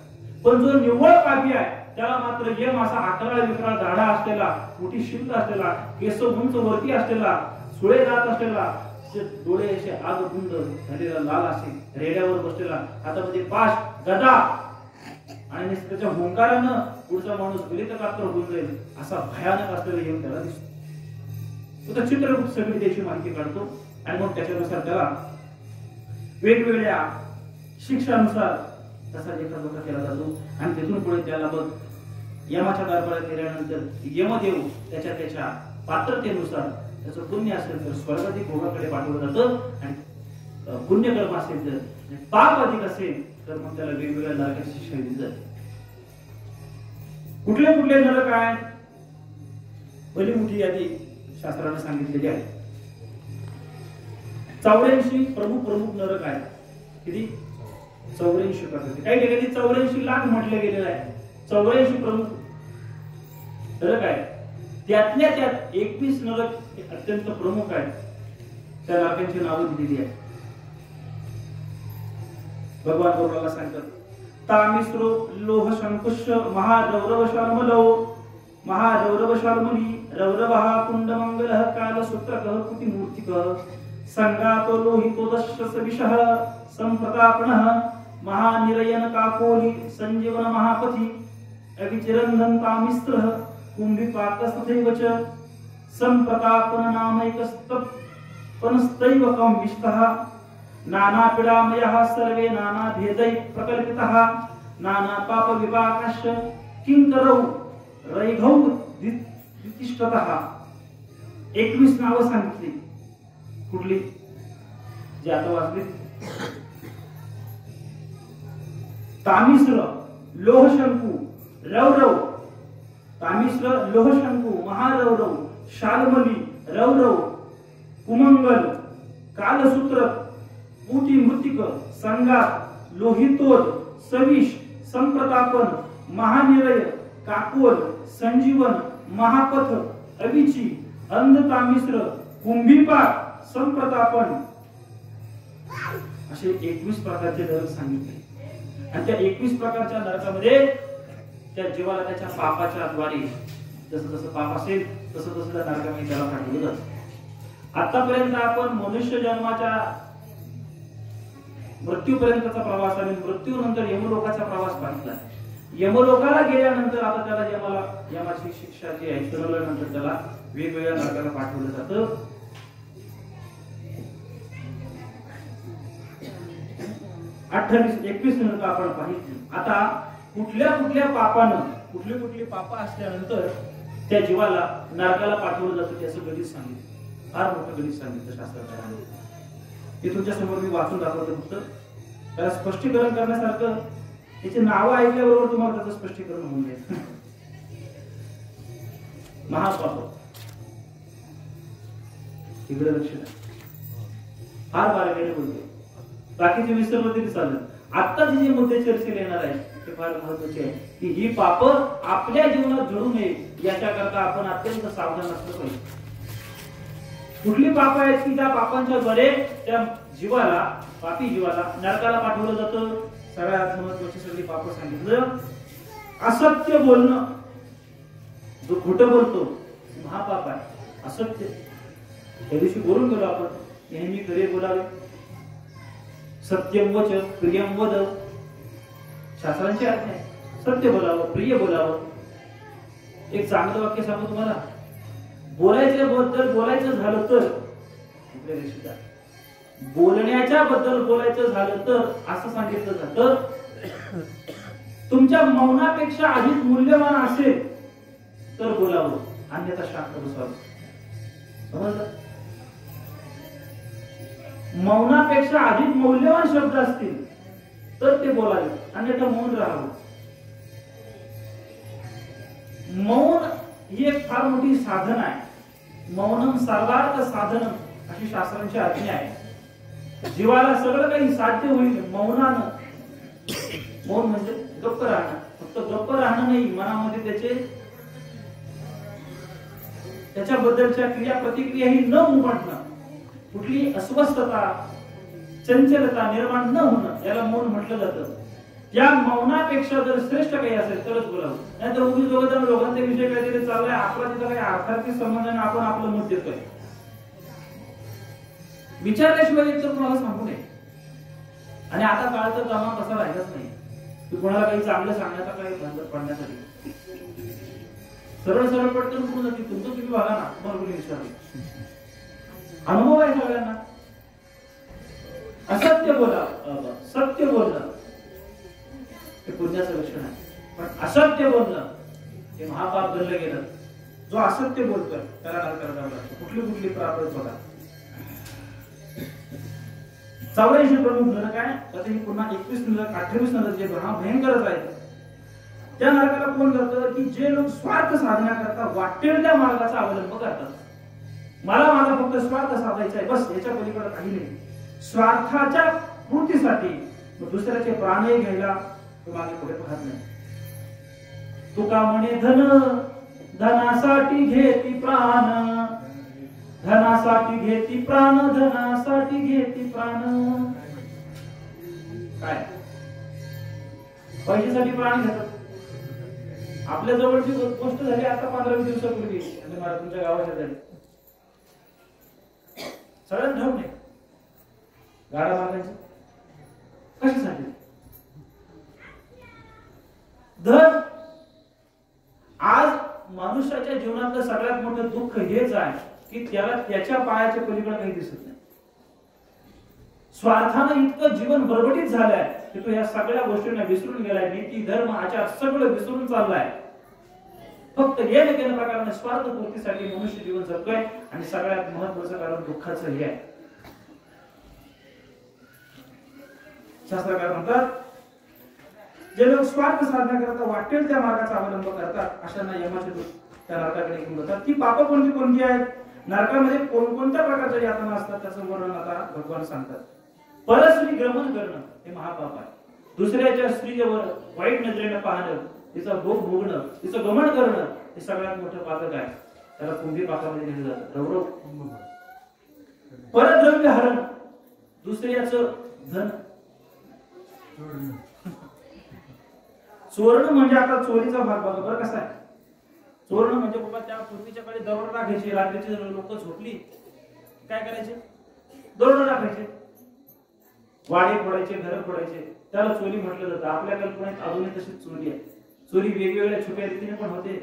पण जो निव्वळ पापी आहे त्याला मात्र यम असा आकराळ विकराळ दाढा असलेला, मोठी शिंद असलेला, केस उंच वरती असलेला, सुळे जात असलेला, डोळे असे आग गुंड झालेला, लाल असे रेड्यावर बसलेला, हातामध्ये पाश गदा आणि त्याच्या हुंकारानं पुढचा माणूस गलितकात्र होऊन जाईल असा भयानक असलेला यम त्याला दिसतो. तो चित्रगुप्त सगळी त्याची माहिती काढतो आणि मग त्याच्यानुसार त्याला वेगवेगळ्या शिक्षानुसार तसा लेखाजोखा केला जातो. आणि तिथून पुढे त्याला बघ यमाच्या दरबारात गेल्यानंतर यमदेव त्याच्या पात्रतेनुसार त्याचं पुण्य असेल तर स्वर्गाधिक भोगाकडे पाठवलं जातं आणि पुण्यकर्म असेल तर पाप अधिक असेल तर मग त्याला वेगवेगळ्या नरकाची शिक्षा दिली जाते. कुठले कुठले नरक आहेत? भली मोठी यादी शास्त्राने सांगितलेली आहे. 84 प्रमुख नरक आहेत. किती? 84 प्रकारचे. काही ठिकाणी 84 लाख म्हटले गेलेलं आहे. 84 प्रमुख नरक आहेत. त्यातल्या त्यात 21 नरक अत्यंत प्रमुख आहेत. त्या नरकांची नावं दिलेली आहेत. भगवान गौराला सांगतात तामिस्रो लोह शंकुश महारौरवशालमलो महारौरवशालमली रौरवः कुंडमंगलः कालसूत्रकः कुटिमूर्तिकः संगातो लोहितो दशसविषः संप्रतापनः महानिरयन काकोली संजीवन महापति अविचिरंधन तामिस्रः कुंभिपाकस्तथैव च संप्रतापन नामैकस्तपनस्तैवकं विष्टः नाना पीडामयः सर्वे नाना भेदै प्रकल्पितः नाना पाप विपाकश्च किंकरौ रैघौ दितिष्ठतः. 21 नावं सांगितली. कुठली? जे आता वाचली. तामिस्र लोहशंकू रौरव, तामिस्र लोहशंकू महारौरव शालमली रौरव कुमंगल कालसूत्र ऊटी मृतिक संगात लोहितोद सविष संप्रतापन महानिरय काकोल संजीवन महापथ अविची अंधतामिश्र कुंभीपाक संप्रतापन असे 21 प्रकारचे नरक सांगितले. आणि त्या 21 प्रकारच्या नरकामध्ये त्या जीवाला त्याच्या पापाच्या द्वारे जसं जसं पाप असेल तसं तसं त्या नरकामध्ये त्याला पाठवलं जातं. आतापर्यंत आपण मनुष्य जन्माच्या मृत्यूपर्यंतचा प्रवास आणि मृत्यूनंतर यमलोकाचा प्रवास पाहिला. यमलोकाला गेल्यानंतर आता त्याला यमाची शिक्षा जी आहे ठरवल्यानंतर त्याला वेगवेगळ्या नरकाला पाठवलं जातं. 28-21 नरक आपण पाहिली. आता कुठल्या पापानं कुठली पापं असल्यानंतर त्या जीवाला नरकाला पाठवलं जातं त्याचं गणित सांगितलं. फार मोठं गणित सांगितलं शास्त्रज्ञांनी. ते तुमच्या समोर मी वाचून दाखवतो. फक्त त्याला स्पष्टीकरण करण्यासारखं त्याची नावं ऐकल्याबरोबर तुम्हाला त्याचं स्पष्टीकरण होऊन जाईल. महापाप तिकडे लक्ष द्या. फार बारकाईने बोलतो. बाकीचे विसरलं तरी चालेल. आता जे मुद्दे चर्चेला येणार आहे ते फार महत्वाचे आहे की ही पाप आपल्या जीवनात घडू नये याच्याकरता आपण अत्यंत सावधान असलं पाहिजे. कुठली पाप आहेत की त्या पापांच्या द्वारे त्या जीवाला पापी जीवाला नरकाला पाठवलं जातं. सगळ्यात महत्वाची सगळी पाप सांगितलं. असत्य बोलणं, जो खोटं बोलतो महापाप आहे. असत्य त्या दिवशी बोलून गेलो आपण. नेहमी खरे बोलावे, सत्यम वच प्रियम वद, शास्त्रांची आज्ञा आहे. सत्य बोलावं, प्रिय बोलावं. एक चांगलं वाक्य सांगू तुम्हाला. बोलायचं झालं तर बोलण्याच्या बद्दल बोलायचं झालं तर असं सांगितलं जातं तुमच्या मौनापेक्षा अधिक मूल्यवान असेल तर बोलावं, अन्यथा शांत बसावं. समजलं? मौनापेक्षा अधिक मौल्यवान शब्द असतील तर ते बोलावे, अन्यथा मौन राहावं. मौन ही एक फार मोठी साधन आहे. मौनम सर्वार्थ साधनम अशी शास्त्रांची आज्ञा आहे. जीवाला सगळं काही साध्य होईल मौनानं. मौन म्हणजे गप्प राहणं. फक्त गप्प राहणं नाही, मनामध्ये त्याच्याबद्दलच्या क्रिया प्रतिक्रिया ही न उमटणं, कुठली अस्वस्थता चंचलता निर्माण न होणं, याला मौन म्हटलं जातं. या मौनापेक्षा जर श्रेष्ठ काही असेल तरच बोलावं. नाहीतर उगीच लोकांच्या विषय काहीतरी चाललाय, आपला तिथं काही अर्थार्थी संबंधाने आपण आपलं मत देतोय. विचारल्याशिवाय एक तर कोणाला सांगू नये. आणि आता काळाचा जमा तसा राहिलाच नाही की कोणाला काही चांगलं सांगण्याचा काही भांडण पडण्यासाठी. सरळ सरळ पटकन बोलून जाते. तुमचं तुम्ही बघा ना, तुम्हाला कोणी विचारलं. अनुभव आहे सगळ्यांना. असत्य बोला, सत्य बोलणं हे पुण्याचं लक्षण आहे. पण असत्य बोलणं हे महापाप गणलं गेलं. जो असत्य बोलतोय त्याला नरकाला जावं लागतं. कुठली प्राप्त बघा. 84 प्रमुख नरक काय. आता ही पुन्हा 21 नरक 28 नरक जे भयंकरच आहेत. त्या नरकाला कोण जातं की जे लोक स्वार्थ साधण्याकरता वाटेल त्या मार्गाचा अवलंब करतात. मला माझा फक्त स्वार्थ साधायचा आहे, बस, याच्या पलीकडे काही नाही. स्वार्थाच्या पूर्तीसाठी दुसऱ्याचे प्राणही घ्यायला तो मागे पुढे पाहत नाही. तुका म्हणे धनासाठी घेती प्राण, धनासाठी घेती प्राण, धनासाठी घेती प्राण. काय पैशासाठी प्राण घेतात. आपल्या जवळची गोष्ट झाली आता 15-20 दिवसापूर्वी मला तुमच्या गावाच्या झाली. सगळ्यात ठाऊक नाही गाडा मागायचं कशासाठी. धन आज मनुष्याच्या जीवनातलं सगळ्यात मोठं दुःख हेच आहे की त्याला त्याच्या पायाच्या पलीकडे काही दिसत नाही. स्वार्थानं इतकं जीवन बरबटीत झालंय की तो या सगळ्या गोष्टींना विसरून गेलाय. नीती धर्म आचार सगळं विसरून चाललाय. फक्त हे केलं प्रकाराने स्वार्थ पूर्तीसाठी मनुष्य जीवन जगतोय. आणि सगळ्यात महत्वाचं कारण दुःखाचं हे आहे. शास्त्रकार म्हणतात जे लोक स्वार्थ साधण्याकरता वाटेल त्या मार्गाचा अवलंब करतात अशांना यमाचे दूत त्या नरकाकडे घेऊन जातात. ती पापं कोणती आहेत, नरकामध्ये कोणकोणत्या प्रकारच्या यातना असतात त्याचं वर्णन आता भगवान सांगतात. परस्त्री गमन करणं हे महापाप आहे. दुसऱ्याच्या स्त्रीवर वाईट नजरेनं पाहणं, तिचा भोग भोगणं, तिचं गमन करणं हे सगळ्यात मोठं पातक आहे. त्याला कुंभी पापामध्ये लिहिलं जातं. रौरव. परद्रव्य हरण, दुसऱ्याचं धन चोरणं म्हणजे आता चोरीचा भाग बघा बरं कसा आहे. चोरणं म्हणजे बाबा त्या पूर्वीच्या काळी दरोडा टाकायची. रात्रीची लोक झोपली काय करायचे, दरोडा टाकायचे, वाडे फोडायचे, घर फोडायचे. त्याला चोरी म्हटलं जातं. आपल्या कल्पनेत अजूनही तशीच चोरी आहे. चोरी वेगवेगळ्या छुप्या रीतीने पण होते.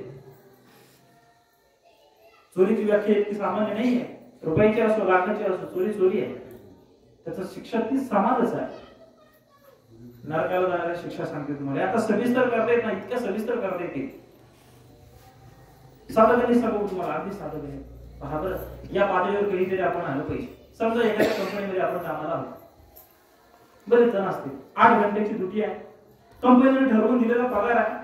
चोरीची व्याख्या इतकी सामान्य नाहीये. रुपयाची असो लाखाची असो चोरी चोरी आहे. त्याचं शिक्षा ती समाजच आहे. नरकाला जाणाऱ्या शिक्षा सांगते तुम्हाला. आता सविस्तर करता येत नाही, इतक्या सविस्तर करता येते. साधं सांगू तुम्हाला, अगदी साधं. पहा बरं, या पातळीवर कधीतरी आपण आलं पाहिजे. समजा एखाद्या कंपनीमध्ये आपण कामाला आहोत. बरेच जण असते. 8 घंट्याची ड्युटी आहे. कंपनीने ठरवून दिलेला पगार आहे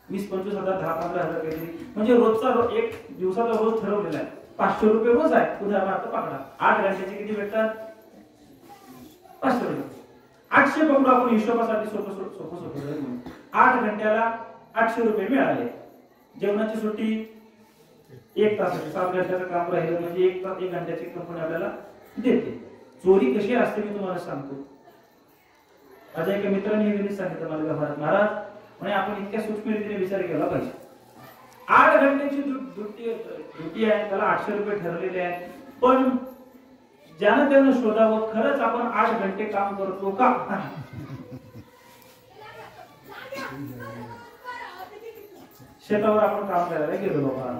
20-25 हजार, 10-15 हजार काहीतरी. म्हणजे रोजचा एक दिवसाचा रोज ठरवलेला आहे. 500 रुपये रोज आहे उदाहरणार्थ पकडा. 8 घंट्याचे किती भेटतात? 500 रुपये. 800 पकडू आपण हिशोबासाठी सोपं. 8 घंट्याला 800 रुपये मिळाले. जेवणाची सुट्टी 1 तासाची, 7 घंट्याचं काम राहिलं म्हणजे 1 घंट्याची कंपनी आपल्याला देते. चोरी कशी असते मी तुम्हाला सांगतो. माझ्या एका मित्राने हे सांगितलं मला व्यवहारात, महाराज म्हणजे आपण इतक्या सूक्ष्म रीतीने विचार केला पाहिजे. 8 घंट्याची ड्युटी आहे, त्याला 800 रुपये ठरलेले आहेत. पण ज्यानं त्यानं शोधावं खरंच आपण 8 घंटे काम करतो का? शेतावर आपण काम करायला गेलो बाबा,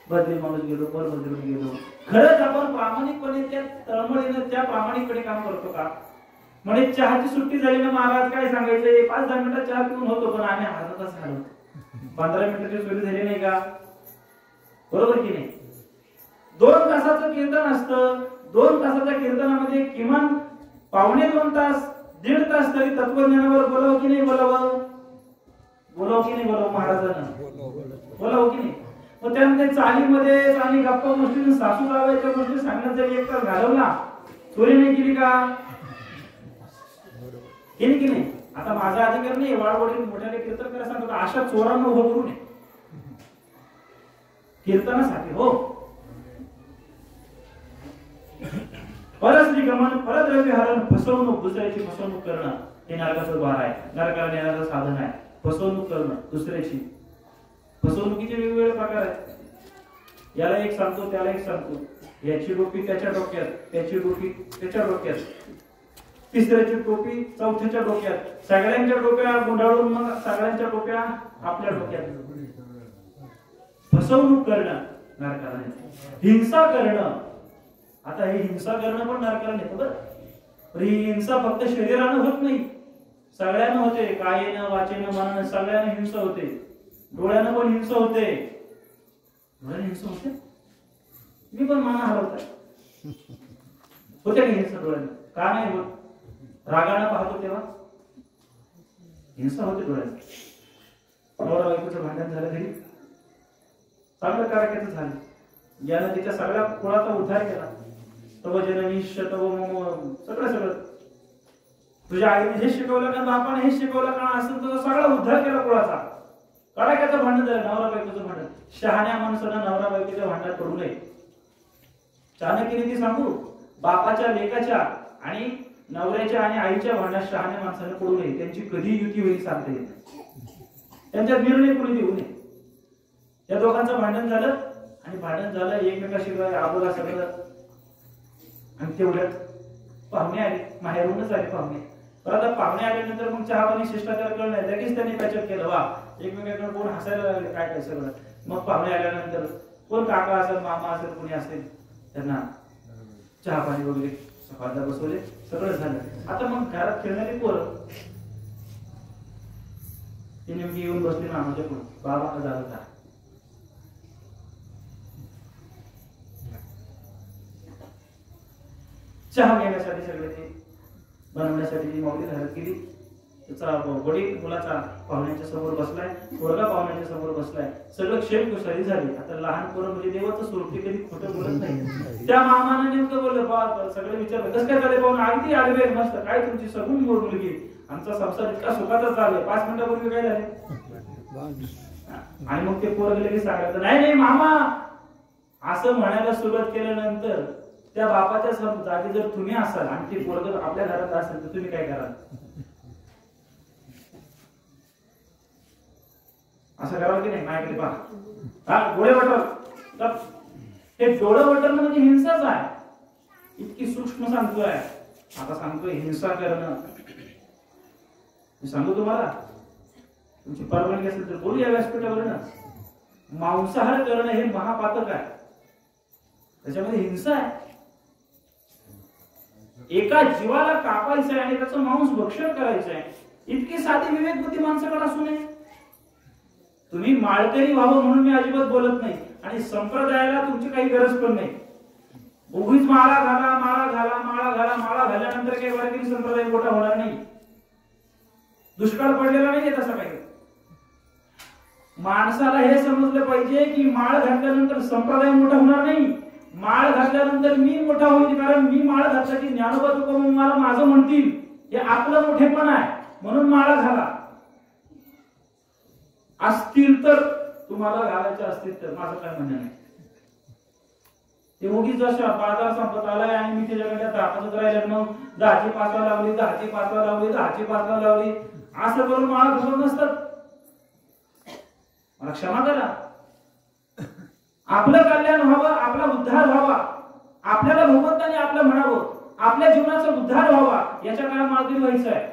बदली माणूस गेलो, बदलून गेलो, खरंच आपण प्रामाणिकपणे त्या तळमळीनं त्या प्रामाणिकपणे काम करतो का? म्हणजे चहाची सुट्टी झाली ना महाराज, काय सांगायचं, 5-10 मिनिटात चहा पिऊन होतो, पण आम्ही अर्धा तास झालो, 15 मिनिटाची सुट्टी झाली नाही का? बरोबर की नाही? 2 तासाचं कीर्तन असतं. 2 तासाच्या कीर्तनामध्ये किमान 1.25 तास, 1.5 तास तरी तत्वज्ञानावर बोलावं की नाही बोलावं? बोलावं की नाही बोलावं महाराजांना? बोलावं की नाही? मग त्यामध्ये चालीमध्ये चाली गप्पा गोष्टी, सासू लावायच्या गोष्टी सांगण्यात जरी 1 तास घालवला, चोरी नाही केली का? केली की नाही? आता माझा अधिकार नाही वाळवडील मोठ्याने कीर्तन करायला सांगतो, अशा चोरांना उभं करू नये कीर्तनासाठी. हो, परस्त्री गमन, परद्रव्य हरण, फसवणूक, दुसऱ्याची फसवणूक करणं हे नरकाचं द्वार आहे. नरकाला नेण्याचं साधन आहे फसवणूक करणं, दुसऱ्याची. फसवणुकीचे वेगवेगळे प्रकार आहेत. याला एक सांगतो, त्याला एक सांगतो. याची टोपी त्याच्या डोक्यात, त्याची टोपी त्याच्या डोक्यात, तिसऱ्याची टोपी चौथ्याच्या डोक्यात, सगळ्यांच्या टोप्या गुंडाळून मग सगळ्यांच्या टोप्या आपल्या डोक्यात. फसवणूक करणं नरकाला नेतं. हिंसा करणं, आता हे हिंसा करणं पण नरकाला नेतं बरं. पण ही हिंसा फक्त शरीरानं होत नाही, सगळ्यांना होते. कायेनं, वाचेनं, मनानं सगळ्यांना हिंसा होते. डोळ्यानं पण हिंसा होते. डोळ्यानं हिंसा होते, मी पण मान हलवताय होते का हिंसा डोळ्यानं? का नाही होत? रागानं पाहतो तेव्हा हिंसा होते डोळ्यानं. नवरा बायकोचं भांडण झालं घरी, चांगलं कार्याचं झालं, यानं तिच्या सगळ्या कुळाचा उद्धार केला. तव जननीश तव मम, सगळं तुझ्या आईने हे शिकवलं का, बापाने हे शिकवलं का, असं तुझा सगळा उद्धार केला कुळाचा. कडाक्याचं भांडण झालं, नवरा बायकोचं भांडण. शहाण्या माणसानं नवरा बायकोच्या भांडणात पडू नये. चाणक्य नीती सांगू, बापाच्या, लेकाच्या आणि नवऱ्याच्या आणि आईच्या भांडणात शहाण्या माणसानं पडू नये. त्यांची कधी युती होईल सांगता येत नाही. त्यांच्यात निर्णय कोणी देऊ नये. या दोघांचं भांडण झालं आणि भांडण झालं एकमेकाशिवाय आबोला सगळं. आणि तेवढ्यात पाहुणे आले, माहेरूनच आले पाहुणे. तर आता पाहुणे आल्यानंतर मग चहा पाणी शिष्टाचार करणं, लगेच त्यांनी पॅचअप केलं. वा, एकमेकांकडे कोण हसायला लागले, काय काय सगळं. मग पाहुणे आल्यानंतर कोण काका असेल, मामा असेल, कोणी असेल, त्यांना चहा पाणी वगैरे सफादा बसवले, सगळं झालं. आता मग घरात खेळणारी पोरं ती नेमकी येऊन बसली मामाच्या पुढे, बाबा झालं का? चहा घेण्यासाठी सगळे ते बनवण्यासाठी ती माऊली घरात गेली. त्याचा वडील मुलाचा पाहुण्यांच्या समोर बसलाय, पोरगा पाहुण्यांच्या समोर बसलाय. सगळं क्षेम कुशली झाली. आता लहान पोरं म्हणजे देवाचं स्वरूप, ते कधी खोटं बोलत नाही. त्या मामानं नेमकं बोललं, बा सगळे विचारलं कसं काय झालं पाहुणं? अगदी आडवे मस्त, काय तुमची सगून मुलगी, आमचा संसार इतका सुखाचा चालू. 5 मिनिटापूर्वी काय झाले? आणि मग ते पोरं लगेच सांगायचं, नाही नाही मामा, असं म्हणायला सुरुवात केल्यानंतर त्या बापाच्या जागी जर तुम्ही असाल आणि ते पोरगं आपल्या घरात असेल तर तुम्ही काय कराल? असं करावं की नाही? माझ्याकडे पहा, डोळे वटर. हे डोळे वटरणं म्हणजे हिंसाच आहे. इतकी सूक्ष्म सांगतोय. आता सांगतोय हिंसा करणं. मी सांगू तुम्हाला, तुमची परवानगी असेल तर बोलूया व्यासपीठावर ना. मांसाहार करणं हे महापातक आहे, त्याच्यामध्ये हिंसा आहे. एका जीवाला कापायचं आहे आणि त्याचं मांस भक्षण करायचं आहे. इतकी साधी विवेकबुद्धी माणसाकडे असू नये. तुम्ही माळकरी व्हावं म्हणून मी अजिबात बोलत नाही, आणि संप्रदायाला तुमची काही गरज पण नाही. उगीच माळा घाला माळा घाला माळा घाला, माळा घाल्यानंतर काही वारकरी संप्रदाय मोठा होणार नाही. दुष्काळ पडलेला नाहीये तसा काही. माणसाला हे समजलं पाहिजे की माळ घातल्यानंतर संप्रदाय मोठा होणार नाही. माळ घातल्यानंतर मी मोठा होईल, कारण मी माळ घातला की ज्ञानोबा तुकोबा मला माझं म्हणतील, हे आपलं मोठेपण आहे म्हणून माळा घाला. असतील तर तुम्हाला घालायचे असतील तर माझं काय म्हणणं नाही. ते उगीच जशा बाजार संपत आलाय आणि मी त्याच्याकडे दाखवत राहिले, मग 10ची 5 लावली 10ची 5 लावली 10ची 5 लावली असं करून माळा घालत नसतात. मला क्षमा करा. आपलं कल्याण व्हावं, आपला उद्धार व्हावा, आपल्याला भगवंताने आपलं म्हणावं, आपल्या जीवनाचा उद्धार व्हावा, याच्या काळात मार्गी व्हायचं आहे.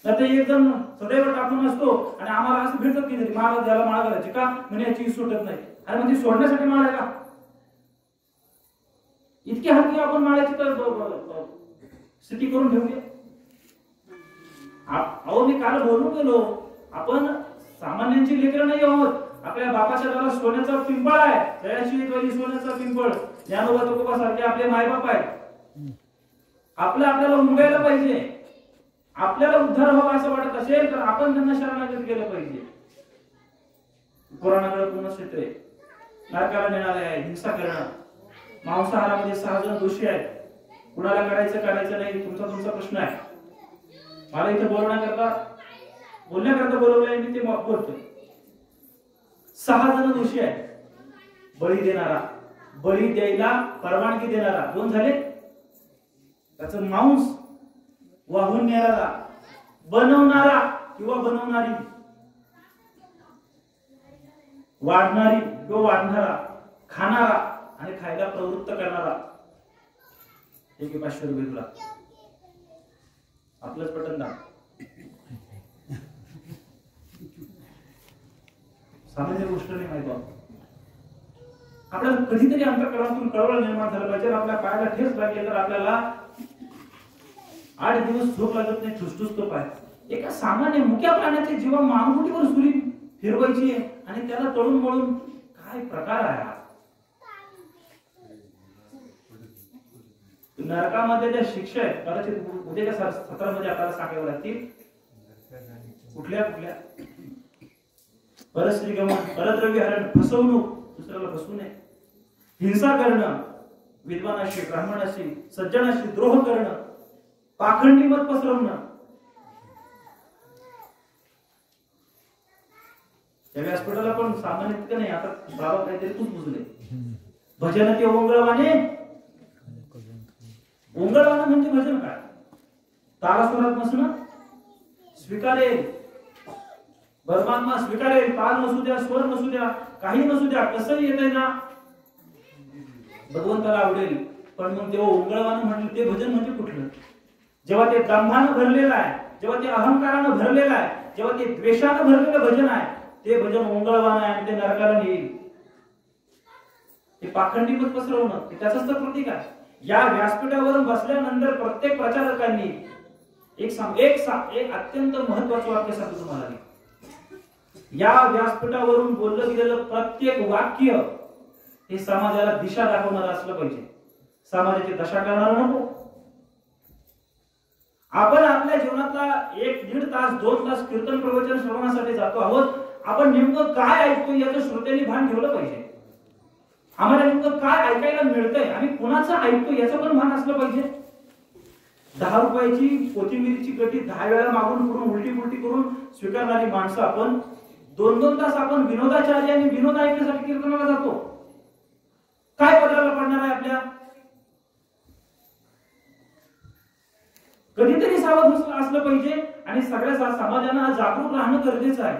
तर एक जण सदैव टाकून असतो आणि आम्हाला असं भेटत की तरी माळा द्यायला माळा घालायची का म्हणजे याची सुटत नाही. अरे म्हणजे सोडण्यासाठी माळ आहे का? इतकी हलकी आपण माळाची स्थिती करून ठेवली. अहो मी काल बोलून गेलो, आपण सामान्यांची लेकरं नाही आहोत. आपल्या बापाच्या दारात सोन्याचा पिंपळ आहे, दयाशिवद्वारी सोन्याचा पिंपळ, ज्ञानोबा तुकोबा सारखे आपले मायबाप आहेत. आपल्याला उमगायला पाहिजे. आपल्याला उद्धार व्हावा असं वाटत असेल तर आपण त्यांना शरणागत केलं पाहिजे. पुराणाकडे पूर्ण क्षेत्र आहे. नरकाला नेणारे आहे, हिंसा करणं, मांसाहारामध्ये 6 जण दोषी आहेत. कुणाला करायचं नाही तुमचा प्रश्न आहे. मला इथे बोलण्याकरता बोलवलंय, मी ते बोलतोय. 6 जण दोषी आहेत. बळी देणारा, बळी द्यायला परवानगी देणारा 2 झाले. त्याचं मांस वाहून नेणारा, बनवणारा किंवा बनवणारी, वाढणारी किंवा वाढणारा, खाणारा आणि खायला प्रवृत्त करणारा. 500 रुपये तुला, आपलंच पटन दाम. सामान्य गोष्ट नाही माहिती. आपल्याला कधीतरी अंतःकरणातून कळवळ निर्माण झालं पाहिजे. आपल्या पायाला ठेच लागली तर आपल्याला 8 दिवस झोप लागत नाही, ठुसठुसतो पाय. एका सामान्य मुक्या प्राण्याचे जीवन मानगुटीवर सुरी फिरवायची आणि त्याला तळून मळून, काय प्रकार आहे हा? नरकामध्ये ज्या शिक्षा आहेत कदाचित उद्याच्या सत्रामध्ये आपल्याला सांगाव्या लागतील. कुठल्या परस्त्रीगमन, परद्रव्यहरण, फसवणूक, दुसऱ्याला फसवू नये, हिंसा करणं, विद्वानाशी ब्राह्मणाशी सज्जनाशी द्रोह करणं, पाखंडी मत पसरवणं. त्या व्यासपीठाला पण सामान्य इतकं नाही. आता बाबा काहीतरी तूच बुजले. भजन ते ओंगळवाने म्हणजे भजन काय? तालासुरात नसणं स्वीकारेल, परमात्मा स्वीकारेल. ताल नसू द्या, स्वर नसू द्या, काही नसू द्या, कसंही येतंय ना भगवंताला आवडेल. पण मग तेव्हा ओंगळवानं म्हटलं ते भजन म्हणजे कुठलं? जेव्हा ते दंभानं भरलेलं आहे, जेव्हा ते अहंकारानं भरलेलं आहे, जेव्हा ते द्वेषानं भरलेलं भजन आहे, ते भजन ओंगळवान आहे आणि ते नरकाला नेईल. ते पाखंडी मत पसरवणं त्याचंच तर प्रतीक आहे. या व्यासपीठावर बसल्यानंतर प्रत्येक प्रचारकांनी एक अत्यंत महत्वाचं वाक्य सांगतो तुम्हाला. या व्यासपीठावरून बोललं गेलेलं प्रत्येक वाक्य हे समाजाला दिशा दाखवणार असलं पाहिजे, समाजाची दशा करणार नको. आपण आपल्या जीवनातला 1-1.5 तास 2 तास कीर्तन प्रवचन श्रवणासाठी जातो आहोत. आपण नेमकं काय ऐकतो याचं श्रोत्यांनी भान ठेवलं पाहिजे. आम्हाला नेमकं काय ऐकायला मिळतंय आणि कुणाचं ऐकतो याचं पण भान असलं पाहिजे. 10 रुपयाची कोथिंबीरची गटी 10 वेळा मागून करून उलटी करून स्वीकारणारी माणसं आपण 2-2 तास आपण विनोदाचार्य आणि विनोद ऐकण्यासाठी कीर्तनाला जातो. काय पदराला पडणार आहे आपल्या? कधीतरी सावध असलं पाहिजे आणि सगळ्या समाजाला जागरूक राहणं गरजेचं आहे.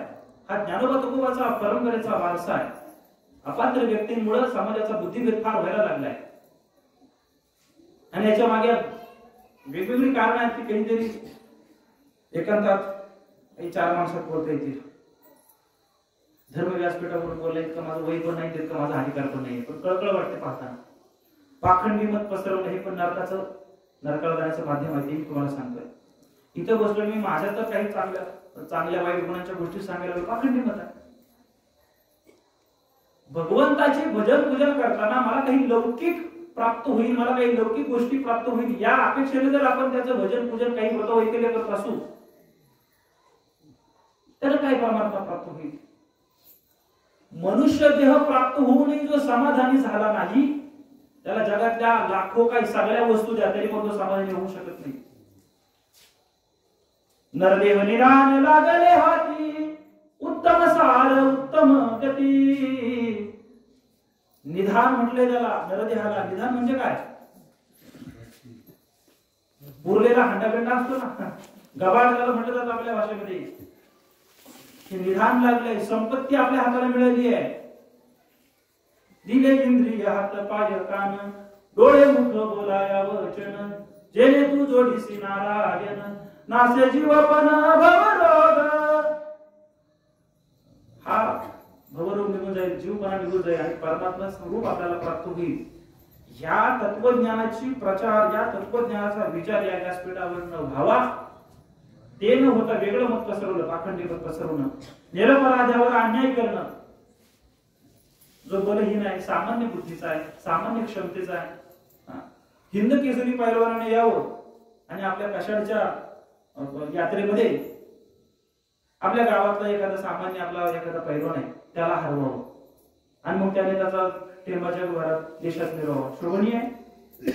हा ज्ञानोबा तुकोबाचा परंपरेचा वारसा आहे. अपात्र व्यक्तींमुळे समाजाचा बुद्धिभेद फार व्हायला लागलाय आणि याच्या मागे वेगवेगळी कारण आहेत. ती काहीतरी एकांतात 4 माणसात बोलता येतील. धर्म व्यासपीठावरून बोलले इतकं माझं वय पण नाही, तितकं माझा अधिकार पण नाही, पण कळकळ वाटते पाहताना. पाखंडी मत पसरवलं हे पण नरकाला जाण्याचं माध्यम आहे, ते मी तुम्हाला सांगतोय. इथं बसलो मी, माझ्या तर काही चांगल्या वाईट गुणांच्या गोष्टी सांगायला पाखंडी मत आहे. भगवंताचे भजन पूजन करताना मला काही लौकिक प्राप्त होईल, मला काही लौकिक गोष्टी प्राप्त होईल, या अपेक्षेने जर आपण त्याचं भजन पूजन काही व्रत वैकल्य करत असू, तर काय परमात्मा प्राप्त होईल? मनुष्य देह प्राप्त होऊनही जो समाधानी झाला नाही, त्याला जगातल्या लाखो काही सगळ्या वस्तू द्या तरी पण तो समाधानी होऊ शकत नाही. नरदेव निरान लागले हाती, उत्तम सार उत्तम गती. निधान म्हटले त्याला, नरदेहाला. निधान म्हणजे काय? पुरलेला हंडाबिंडा असतो ना, गबाड त्याला म्हटलं जातं आपल्या भाषेमध्ये. हे निधान लागले, संपत्ती आपल्या हाताला मिळाली आहे. दिले इंद्रिय हात पाय कान, डोळे मुख बोलाया वचन, जेणे तू जोडीसी नारायण, नासे जीवपण भवरोग. हा भवरोग निघून जाईल, जीवपणा निघून जाईल आणि परमात्मा स्वरूप आपल्याला प्राप्त होईल. या तत्वज्ञानाची प्रचार, या तत्वज्ञानाचा विचार या व्यासपीठावर व्हावा. ते न होता वेगळं मत पसरवलं, पाखंडी मत पसरवणं, निरपराध्यावर अन्याय करणं, जो बलहीन आहे, सामान्य बुद्धीचा आहे, सामान्य क्षमतेचा आहे. हिंद केसरी पैलवानाने यावं आणि आपल्या कशाळच्या यात्रेमध्ये आपल्या गावातला एखादा सामान्य आपला एखादा पैलवान आहे त्याला हरवावं आणि मग त्याने त्याचा टेंबाच्या घरात देशात मिळवावा. शोभनीय आहे?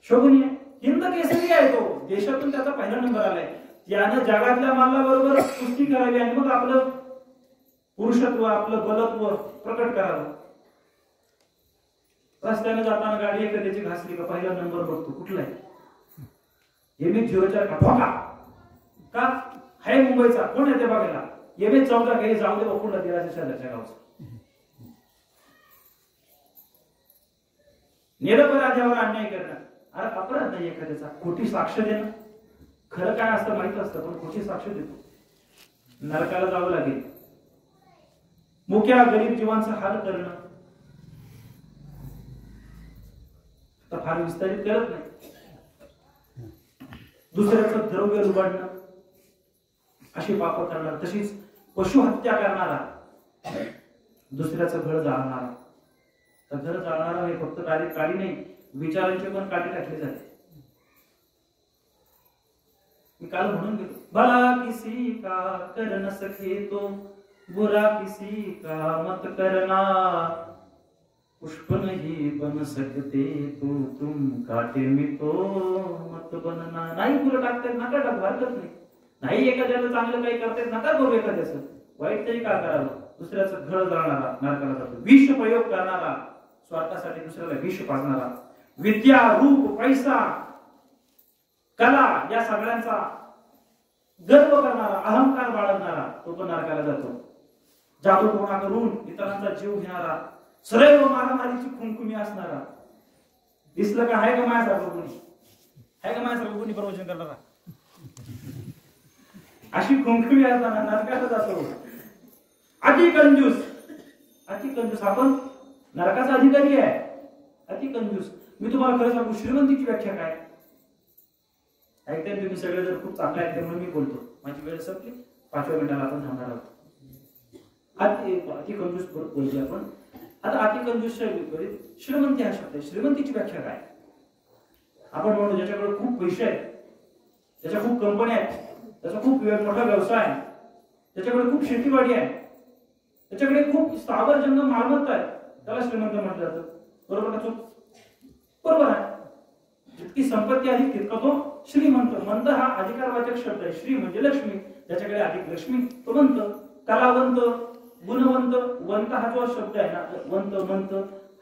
शोभनीय. हिंद केसरी आहे तो, देशातून त्याचा पहिला नंबर आलाय. यानं जगातल्या मालाबरोबर कुस्ती करावी आणि मग आपलं पुरुषत्व, आपलं बलत्व प्रकट करावं. रस्त्याने जाताना गाडी एखाद्याची घासली का पहिला नंबर बघतो, कुठला आहे? MH04 का हाय मुंबईचा, कोण आहे ते बघायला? MH14 काही जाऊ दे बघून दिराच्या शेजारच्या गावचं. निरपराध्यावर अन्याय करणं, अरे अपराध नाही एखाद्याचा, खोटी साक्ष देणं. खरं काय असतं माहित असतं, पण खोटी साक्ष देतो, नरकाला जावं लागेल. मुक्या गरीब जीवांचा हाल करणं, फार विस्तारित करत नाही. दुसऱ्याचं द्रव्य लुबाडणं, अशी पाप करणार. तशीच पशु हत्या करणारा, दुसऱ्याचं घर जाळणारा. तर घर जाळणारा हे फक्त काडी नाही, विचारांचे पण काडी टाकले जाते. मी काल म्हणून गेलो, भला किसी का कर न सके तो बुरा किसी का मत करना, पुष्प नहीं बन सकते तो तुम काटे में तो मत बनना. नाही फुलं टाकतात नका टाकू, हरकत नाही. नाही एखाद्याला चांगलं काही करतात नका करू, एखाद्याचं वाईट तरी का करावं. दुसऱ्याचं घर जाळणारा नरकाला जातो. विष प्रयोग करणारा, स्वार्थासाठी दुसऱ्याला विष पाजणारा, विद्या रूप पैसा कला या सगळ्यांचा गर्व करणारा, अहंकार बाळगणारा, तो पण नरकाला जातो. जादूटोणा करून इतरांचा जीव घेणारा, सदैव मारामारीची खुमखुमी असणारा. दिसलं का? आहे का माझ्यासारखं कोणी? आहे का माझ्यासारखं कोणी प्रवचन करणारा? अशी खुमखुमी असताना नरकाला जातो. अति कंजूस, अति कंजूस. आपण नरकाचा अधिकारी आहे, अति कंजूस. मी तुम्हाला खरं सांगू, श्रीमंतीची व्याख्या काय? ऐकताय तुम्ही सगळे जर खूप चांगले आहेत त्यामुळे मी बोलतो. माझी वेळ संपली, 5व्या मिनिटाला आपण थांबणार आहोत. अति कंजूस बोलतोय आपण. आता अति कंजूसच्या विपरीत श्रीमंती हा शब्द आहे. श्रीमंतीची व्याख्या काय? आपण म्हणतो ज्याच्याकडे खूप पैसे आहेत, त्याच्या खूप कंपन्या आहेत, त्याचा खूप मोठा व्यवसाय आहे, त्याच्याकडे खूप शेतीवाडी आहे, त्याच्याकडे खूप स्थावर जंगम मालमत्ता आहे, त्याला श्रीमंत म्हटलं जातं. बरोबर का चूक? बरोबर आहे. जितकी संपत्ती अधिक तितका तो श्रीमंत. मंत हा अधिकारवाचक शब्द आहे. श्री म्हणजे लक्ष्मी, ज्याच्याकडे अधिक लक्ष्मी तो मंत. कलावंत, गुणवंत, वंत हा जो शब्द आहे ना, वंत मंत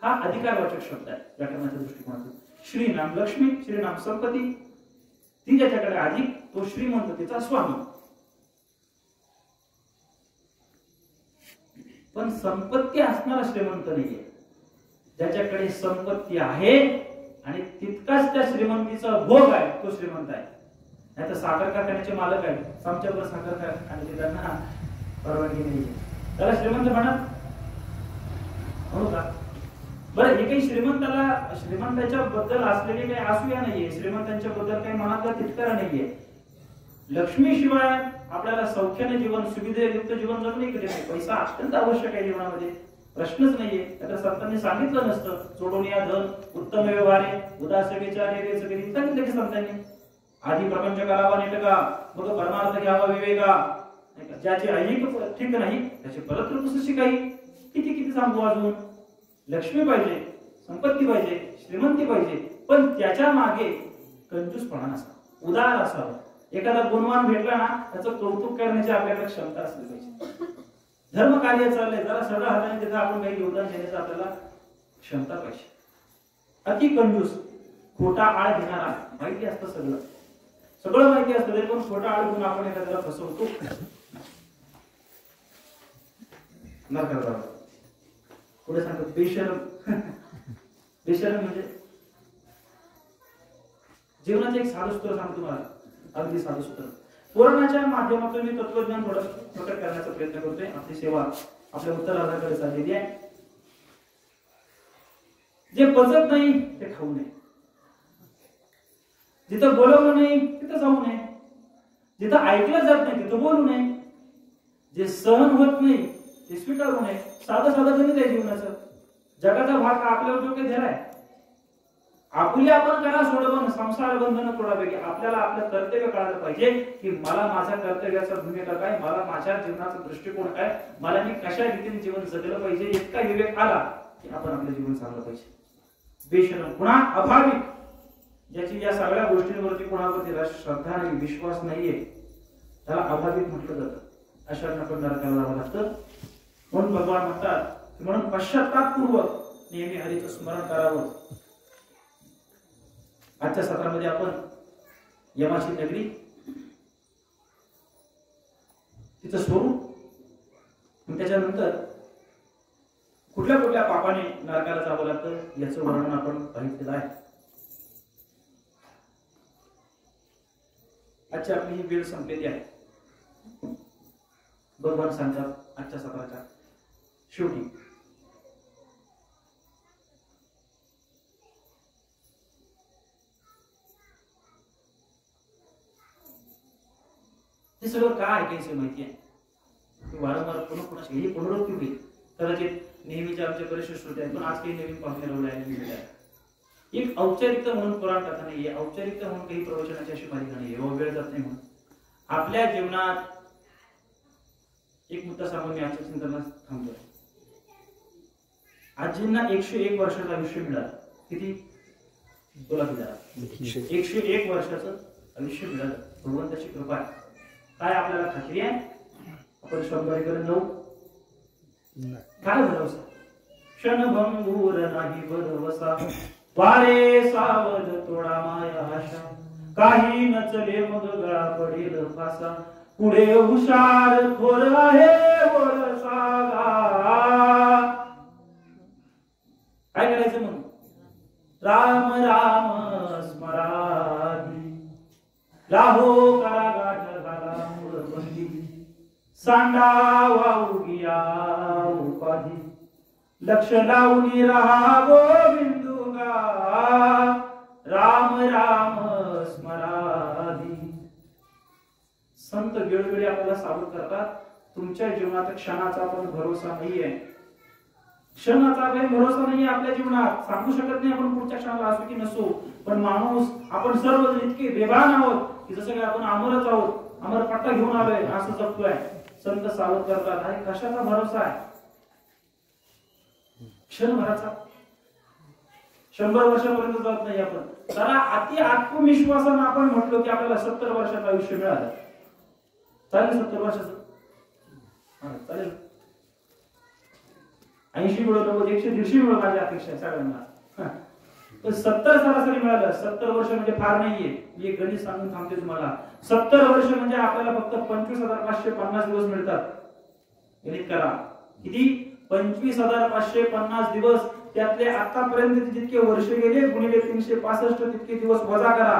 हा अधिकारवाचक शब्द आहे व्याकरणाच्या दृष्टिकोनातून. श्री नाम लक्ष्मी, श्री नाम संपत्ती, ती ज्याच्याकडे अधिक तो श्रीमंत, तिचा स्वामी. पण संपत्ती असणारा श्रीमंत नाहीये. ज्याच्याकडे संपत्ती आहे आणि तितकाच त्या श्रीमंतीचा भोग आहे तो श्रीमंत आहे. नाही तर साखर कारखान्याचे मालक आहेत, आमच्यावर साखर कारखान्याचे त्यांना परवानगी नाही, त्याला श्रीमंत म्हणत म्हणू का? बरं, हे काही श्रीमंताच्या बद्दल असलेली काही असूया नाहीये, श्रीमंतांच्या बद्दल काही मनातला तिटकारा नाहीये. लक्ष्मी शिवाय आपल्याला सौख्याने जीवन, सुविधेयुक्त जीवन जगणे कधी नाही. पैसा अत्यंत आवश्यक आहे जीवनामध्ये, प्रश्नच नाहीये. तर संतांनी सांगितलं नसतं, सोडून या धन उत्तम व्यवहारे उदास विचारे रे सगळी सांगितलं की संतांनी. आधी प्रपंच करावा नेटका, मग परमार्थ घ्यावा विवेका. ज्याचे ऐक ठीक नाही त्याचे परत कसं शिकाई. किती किती सांगू अजून. लक्ष्मी पाहिजे, संपत्ती पाहिजे, श्रीमंती पाहिजे, पण त्याच्या मागे कंजूसपणा नसावा, उदार असावा. एखादा गुणवान भेटला ना, त्याचं कौतुक करण्याची आपल्याकडे क्षमता असली पाहिजे. धर्म कार्य चाललंय, जरा सरळ हाताने तिथं आपण काही योगदान देण्याचं आपल्याला क्षमता पाहिजे. अति कंजूस, खोटा आळ घेणारा, माहिती असतं सगळं माहिती असतं तरी पण खोटा आळ घेऊन आपण एखाद्याला फसवतो. न करता पुढे सांगतो बेशरम. बेशरम म्हणजे जीवनाचे एक साधं सूत्र सांगतो तुम्हाला, अगदी साधं सूत्र. पुराणाच्या माध्यमातून मी तत्वज्ञान थोडं प्रकट करण्याचा प्रयत्न करतोय. आपली सेवा आपल्या उत्तराधाकडे चाललेली आहे. जे पचत नाही ते खाऊ नये, जिथं बोलवलं नाही तिथं जाऊ नये, जिथं ऐकलं जात नाही तिथं बोलू नये, जे सहन होत नाही ते स्वीकारू नये. साधं गणित आहे जीवनाचं. जगाचा भाग आपल्यावर डोके धराय. आपुल्या आपण करा सोडवून संसार बंधन तोडावे. की आपल्याला आपलं कर्तव्य कळायला पाहिजे की मला माझ्या कर्तव्याचा भूमिका काय, मला माझ्या जीवनाचा दृष्टिकोन काय, मला मी कशा रीतीने जीवन जगलं पाहिजे. इतका विवेक आला की आपण आपलं जीवन चाललं पाहिजे. बेशरम, पुन्हा अभाविक, ज्याची या सगळ्या गोष्टींवरती कोणावरती श्रद्धा नाही, विश्वास नाहीये, त्याला अभाविक म्हटलं जातं. अशांना पण नरकाला जावं लागतं. म्हणून भगवान म्हणतात, म्हणून पश्चातापपूर्वक नेहमी हरीचं स्मरण करावं. आजच्या सत्रामध्ये आपण यमाची नगरी, तिचं स्वरूप, त्याच्यानंतर कुठल्या कुठल्या पापाने नरकाला जावं लागतं याचं वर्णन आपण पाहिलेलं आहे. आजची आपली ही वेळ संपलेली आहे. भगवान सांगतात आजच्या सत्राच्या शेवटी, हे सगळं काय ऐकायचं माहिती आहे. वारंवार पुन्हा ही पुनरावृत्ती होईल. कदाचित नेहमीच्या आमच्या बरेचसे श्रोते आहेत, पण आज काही नवीन पाहुणे लावले. एक औपचारिकता म्हणून पुराण कथा नाहीये, औपचारिकता म्हणून काही प्रवचनाची अशी मालिका नाहीये, वेळ जात नाही म्हणून. आपल्या जीवनात एक मुद्दा सांगून मी आजच्या चिंतनात थांबतोय. आजींना 101 वर्षाचं आयुष्य मिळालं. किती बोला की जरा. 101 वर्षाचं आयुष्य मिळालं. भगवंताची कृपा आहे. काय आपल्याला खात्री आहे आपण 100 कडे जाऊ? काय भरवसा? क्षणभंगूर नाही भरवसा, वारे सावध तोडा माया आशा, काही नचले मग गळा पडेल फासा, पुढे हुशार थोर आहे वर सागा. काय करायचं मग? राम राम स्मराधी, लाहो करा गाठ घाला मुळबंदी, सांडा वाहू गिया उपाधी, लक्ष लावून राहा गोविंदुगा, राम राम स्मराधी. संत वेळोवेळी आपल्याला सावध करतात, तुमच्या जीवनात क्षणाचा पण भरोसा नाहीये. क्षणाचा काही भरोसा नाहीये आपल्या जीवनात. सांगू शकत नाही आपण पुढच्या क्षणाला असू की नसू. पण माणूस आपण सर्व इतके बेभान आहोत की जसं काही आपण अमरच आहोत, अमर पट्टा घेऊन आलोय असं जगतोय. संत सावध करतात, आणि कशाचा भरोसा आहे? क्षणभराचा. 100 वर्षापर्यंत जात नाही आपण. जरा अति आत्मविश्वासानं आपण म्हटलो की आपल्याला 70 वर्षाचं आयुष्य मिळालं, चालेल? 70 वर्षाचं चालेल. 80 मिळवलं, 100-150 मिळवलं, माझी अपेक्षा आहे सगळ्यांना. पण 70 सरासरी मिळालं. 70 वर्ष म्हणजे फार नाहीये. मी एक गणित सांगून थांबते तुम्हाला. 70 वर्ष म्हणजे आपल्याला फक्त 25,550 दिवस मिळतात. गणित करा किती? 25,550 दिवस. त्यातले आतापर्यंत जितके वर्ष गेले गुणिले 365 तितके दिवस वजा करा.